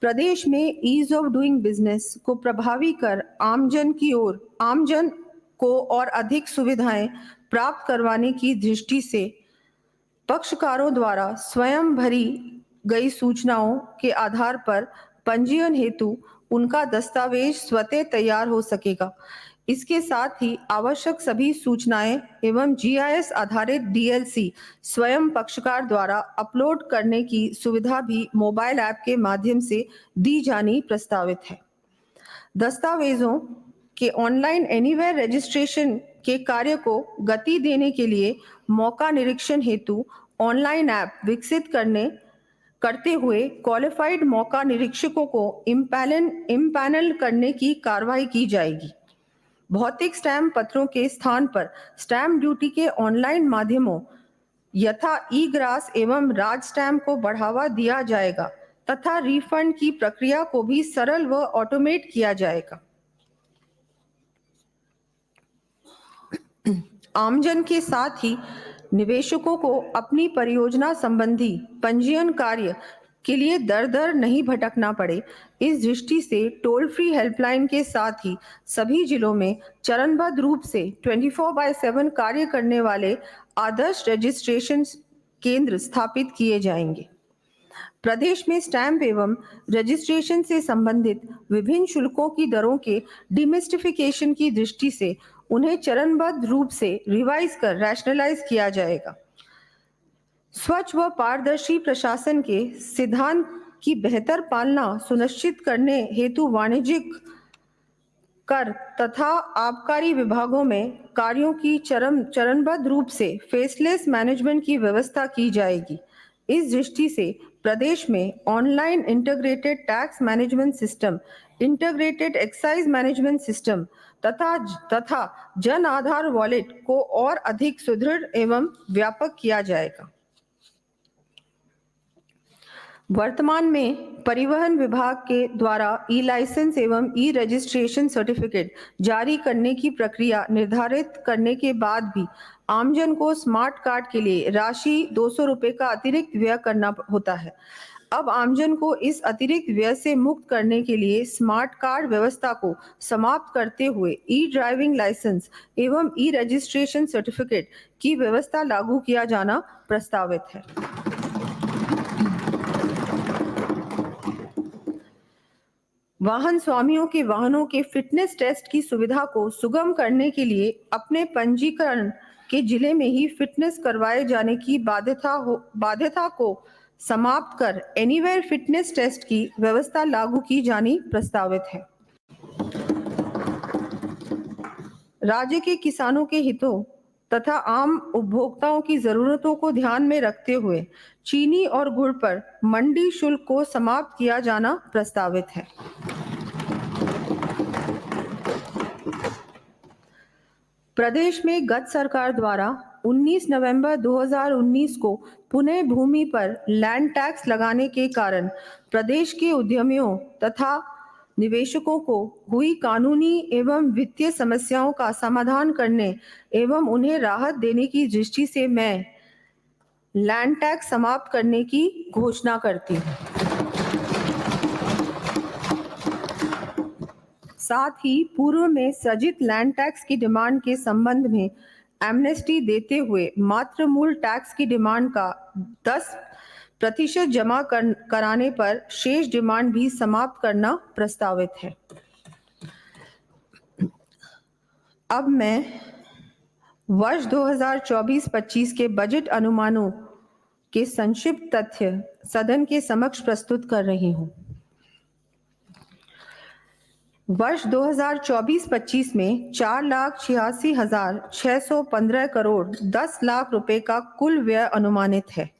प्रदेश में ईज ऑफ डूइंग बिजनेस को प्रभावी कर आमजन को और अधिक सुविधाएं प्राप्त करवाने की दृष्टि से पक्षकारों द्वारा स्वयं भरी गई सूचनाओं के आधार पर पंजीयन हेतु उनका दस्तावेज स्वतः तैयार हो सकेगा। इसके साथ ही आवश्यक सभी सूचनाएं एवं जीआईएस आधारित डीएलसी स्वयं पक्षकार द्वारा अपलोड करने की सुविधा भी मोबाइल ऐप के माध्यम से दी जानी प्रस्तावित है। दस्तावेजों के ऑनलाइन एनीवेयर रजिस्ट्रेशन के कार्य को गति देने के लिए मौका निरीक्षण हेतु ऑनलाइन ऐप विकसित करते हुए क्वालिफाइड मौका निरीक्षकों को इम्पैनल करने की कार्रवाई की जाएगी। भौतिक स्टैम्प पत्रों के स्थान पर स्टैम्प ड्यूटी के ऑनलाइन माध्यमों यथा ई ग्रास एवं राज स्टैम्प को बढ़ावा दिया जाएगा तथा रिफंड की प्रक्रिया को भी सरल व ऑटोमेट किया जाएगा। आमजन के साथ ही निवेशकों को अपनी परियोजना संबंधी पंजीयन कार्य के लिए दर नहीं भटकना पड़े, इस दृष्टि से टोल फ्री हेल्पलाइन के साथ ही सभी जिलों में चरणबद्ध रूप से 24/7 कार्य करने वाले आदर्श रजिस्ट्रेशन केंद्र स्थापित किए जाएंगे। प्रदेश में स्टैंप एवं रजिस्ट्रेशन से संबंधित विभिन्न शुल्कों की दरों के डिमिस्टिफिकेशन की दृष्टि से उन्हें चरणबद्ध रूप से रिवाइज कर रैशनलाइज किया जाएगा। स्वच्छ व पारदर्शी प्रशासन के सिद्धांत की बेहतर पालना सुनिश्चित करने हेतु वाणिज्यिक कर तथा आबकारी विभागों में कार्यों की चरणबद्ध रूप से फेसलेस मैनेजमेंट की व्यवस्था की जाएगी। इस दृष्टि से प्रदेश में online integrated tax management system, integrated excise management system, तथा जन आधार वॉलेट को और अधिक सुदृढ़ एवं व्यापक किया जाएगा। वर्तमान में परिवहन विभाग के द्वारा ई लाइसेंस एवं ई रजिस्ट्रेशन सर्टिफिकेट जारी करने की प्रक्रिया निर्धारित करने के बाद भी आमजन को स्मार्ट कार्ड के लिए राशि 200 रुपए का अतिरिक्त व्यय करना होता है। अब आमजन को इस अतिरिक्त व्यय से मुक्त करने के लिए स्मार्ट कार्ड व्यवस्था को समाप्त करते हुए ई ड्राइविंग लाइसेंस एवं ई रजिस्ट्रेशन सर्टिफिकेट की व्यवस्था लागू किया जाना प्रस्तावित है। वाहन स्वामियों के वाहनों के फिटनेस टेस्ट की सुविधा को सुगम करने के लिए अपने पंजीकरण के जिले में ही फिटनेस करवाए जाने की बाध्यता को समाप्त कर एनीवेयर फिटनेस टेस्ट की व्यवस्था लागू की जानी प्रस्तावित है। राज्य के किसानों के हितों तथा आम उपभोक्ताओं की जरूरतों को ध्यान में रखते हुए चीनी और गुड़ पर मंडी शुल्क को समाप्त किया जाना प्रस्तावित है। प्रदेश में गत सरकार द्वारा 19 नवंबर 2019 को पुणे भूमि पर लैंड टैक्स लगाने के कारण प्रदेश के उद्यमियों तथा निवेशकों को हुई कानूनी एवं वित्तीय समस्याओं का समाधान करने एवं उन्हें राहत देने की दृष्टि से मैं लैंड टैक्स समाप्त करने की घोषणा करती हूँ। साथ ही पूर्व में सृजित लैंड टैक्स की डिमांड के संबंध में एमनेस्टी देते हुए मात्र मूल टैक्स की डिमांड का 10% जमा कराने पर शेष डिमांड भी समाप्त करना प्रस्तावित है। अब मैं वर्ष 2024-25 के बजट अनुमानों के संक्षिप्त तथ्य सदन के समक्ष प्रस्तुत कर रही हूं। वर्ष 2024-25 में 4,86,615 करोड़ 10 लाख रुपए का कुल व्यय अनुमानित है।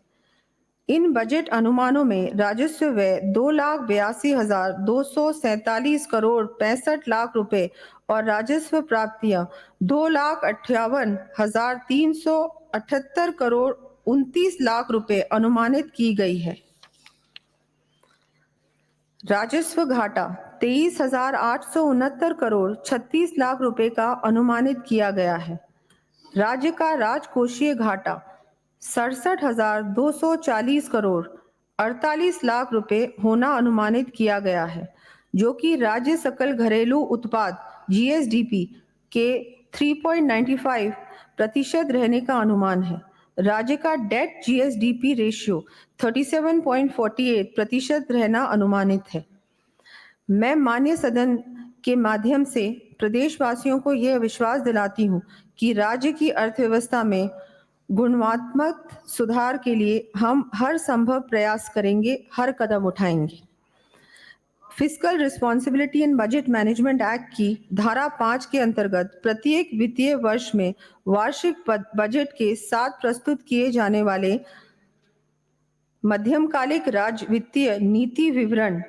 इन बजट अनुमानों में राजस्व व्यय 2,82,247 करोड़ 65 लाख रुपए और राजस्व प्राप्तियां 2,58,378 करोड़ 29 लाख रुपए अनुमानित की गई है। राजस्व घाटा 23,869 करोड़ 36 लाख रुपए का अनुमानित किया गया है। राज्य का राजकोषीय घाटा 67,240 करोड़ 48 लाख रुपए होना अनुमानित किया गया है, जो कि राज्य सकल घरेलू उत्पाद GSDP के 3.95% रहने का अनुमान है। राज्य का डेट GSDP रेशियो 37.48% रहना अनुमानित है। मैं माननीय सदन के माध्यम से प्रदेशवासियों को यह विश्वास दिलाती हूं कि राज्य की अर्थव्यवस्था में गुणात्मक सुधार के लिए हम हर संभव प्रयास करेंगे, हर कदम उठाएंगे। Fiscal responsibility and budget management act की धारा 5 के अंतर्गत प्रत्येक वित्तीय वर्ष में वार्षिक बजट के साथ प्रस्तुत किए जाने वाले मध्यमकालिक राज्य वित्तीय नीति विवरण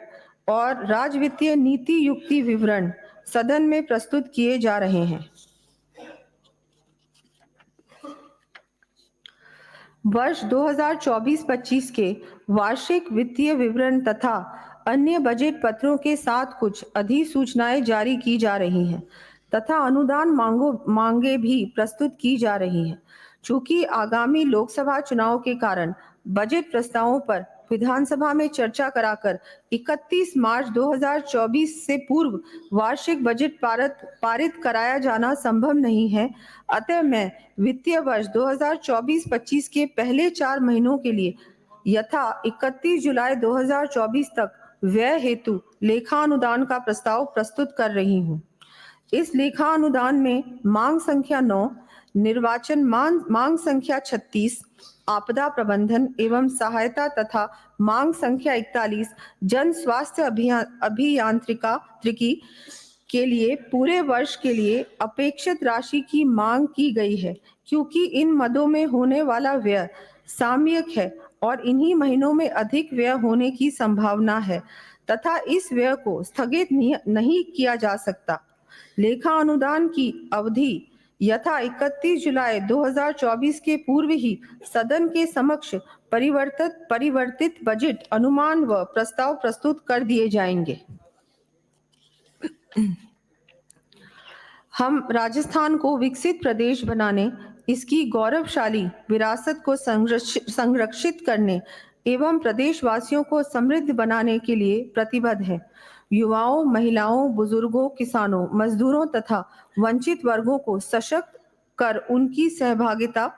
और राज्य वित्तीय नीति युक्ति विवरण सदन में प्रस्तुत किए जा रहे हैं। वर्ष 2024-25 के वार्षिक वित्तीय विवरण तथा अन्य बजट पत्रों के साथ कुछ अधिसूचनाएं जारी की जा रही हैं तथा अनुदान मांगे भी प्रस्तुत की जा रही हैं। चूंकि आगामी लोकसभा चुनाव के कारण बजट प्रस्तावों पर विधानसभा में चर्चा कराकर 31 मार्च 2024 से पूर्व वार्षिक बजट पारित कराया जाना संभव नहीं है। अतः मैं वित्तीय वर्ष 2024-25 के पहले 4 महीनों के लिए यथा 31 जुलाई 2024 तक व्यय हेतु लेखा अनुदान का प्रस्ताव प्रस्तुत कर रही हूँ। इस लेखा अनुदान में मांग संख्या 9, निर्वाचन मांग संख्या 36, आपदा प्रबंधन एवं सहायता तथा मांग संख्या 41, जन स्वास्थ्य अभियांत्रिकी के लिए पूरे वर्ष के लिए अपेक्षित राशि की मांग की गई है, क्योंकि इन मदों में होने वाला व्यय सामयिक है और इन्हीं महीनों में अधिक व्यय होने की संभावना है तथा इस व्यय को स्थगित नहीं किया जा सकता। लेखा अनुदान की अवधि यथा 31 जुलाई 2024 के पूर्व ही सदन के समक्ष परिवर्तित बजट अनुमान व प्रस्ताव प्रस्तुत कर दिए जाएंगे। हम राजस्थान को विकसित प्रदेश बनाने, इसकी गौरवशाली विरासत को संरक्षित करने एवं प्रदेशवासियों को समृद्ध बनाने के लिए प्रतिबद्ध हैं। युवाओं, महिलाओं, बुजुर्गों, किसानों, मजदूरों तथा वंचित वर्गों को सशक्त कर उनकी सहभागिता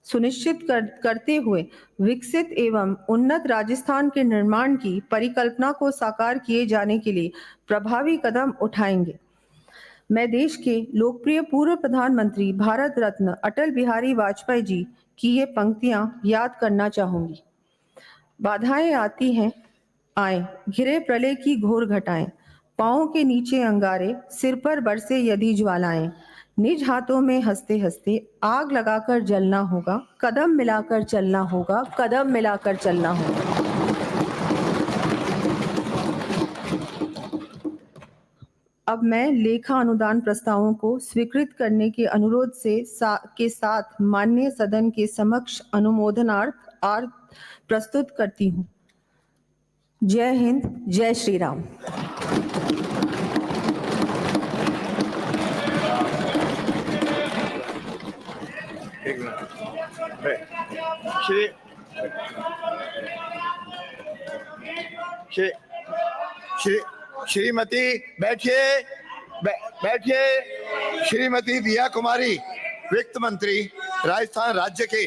सुनिश्चित करते हुए विकसित एवं उन्नत राजस्थान के निर्माण की परिकल्पना को साकार किए जाने के लिए प्रभावी कदम उठाएंगे। मैं देश के लोकप्रिय पूर्व प्रधानमंत्री भारत रत्न अटल बिहारी वाजपेयी जी की ये पंक्तियां याद करना चाहूंगी। बाधाएं आती हैं, आए, घिरे प्रलय की घोर घटाएं, पांवों के नीचे अंगारे, सिर पर बरसे यदि ज्वालाएं, निज हाथों में हंसते हंसते आग लगाकर जलना होगा, कदम मिलाकर चलना होगा, कदम मिलाकर चलना होगा। अब मैं लेखा अनुदान प्रस्तावों को स्वीकृत करने के अनुरोध के साथ माननीय सदन के समक्ष अनुमोदनार्थ प्रस्तुत करती हूँ। जय हिंद, जय श्री राम। एक मिनट। श्रीमती बैठिए। श्रीमती दिया कुमारी, वित्त मंत्री, राजस्थान राज्य के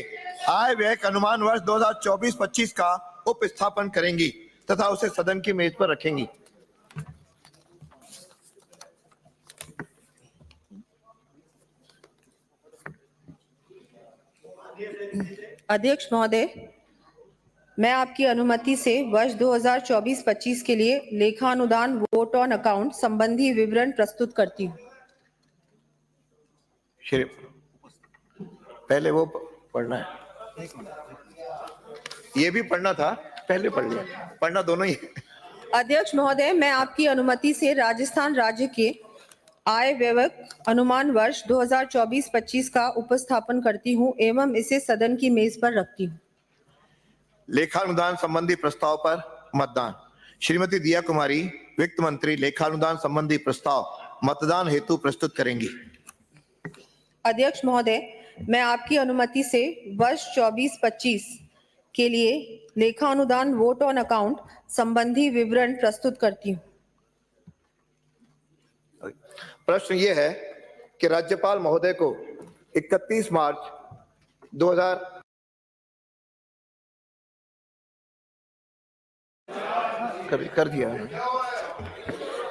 आय व्यय अनुमान वर्ष 2024-25 का उपस्थापन करेंगी तथा उसे सदन की मेज पर रखेंगी। अध्यक्ष महोदय, मैं आपकी अनुमति से वर्ष 2024-25 के लिए लेखा अनुदान वोट ऑन अकाउंट संबंधी विवरण प्रस्तुत करती हूँ। पहले वो पढ़ना है, ये भी पढ़ना था, पहले पढ़ लिया, पढ़ना दोनों ही। अध्यक्ष महोदय, मैं आपकी अनुमति से राजस्थान राज्य के आय व्यय अनुमान वर्ष 2024-25 का उपस्थापन करती हूँ एवं इसे सदन की मेज पर रखती हूँ। लेखानुदान संबंधी प्रस्ताव पर मतदान। श्रीमती दिया कुमारी, वित्त मंत्री, लेखानुदान संबंधी प्रस्ताव मतदान हेतु प्रस्तुत करेंगी। अध्यक्ष महोदय, मैं आपकी अनुमति से वर्ष 24-25 के लिए लेखा अनुदान वोट ऑन अकाउंट संबंधी विवरण प्रस्तुत करती हूँ। प्रश्न ये है कि राज्यपाल महोदय को 31 मार्च 2000 कर दिया।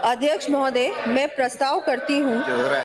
अध्यक्ष महोदय, मैं प्रस्ताव करती हूँ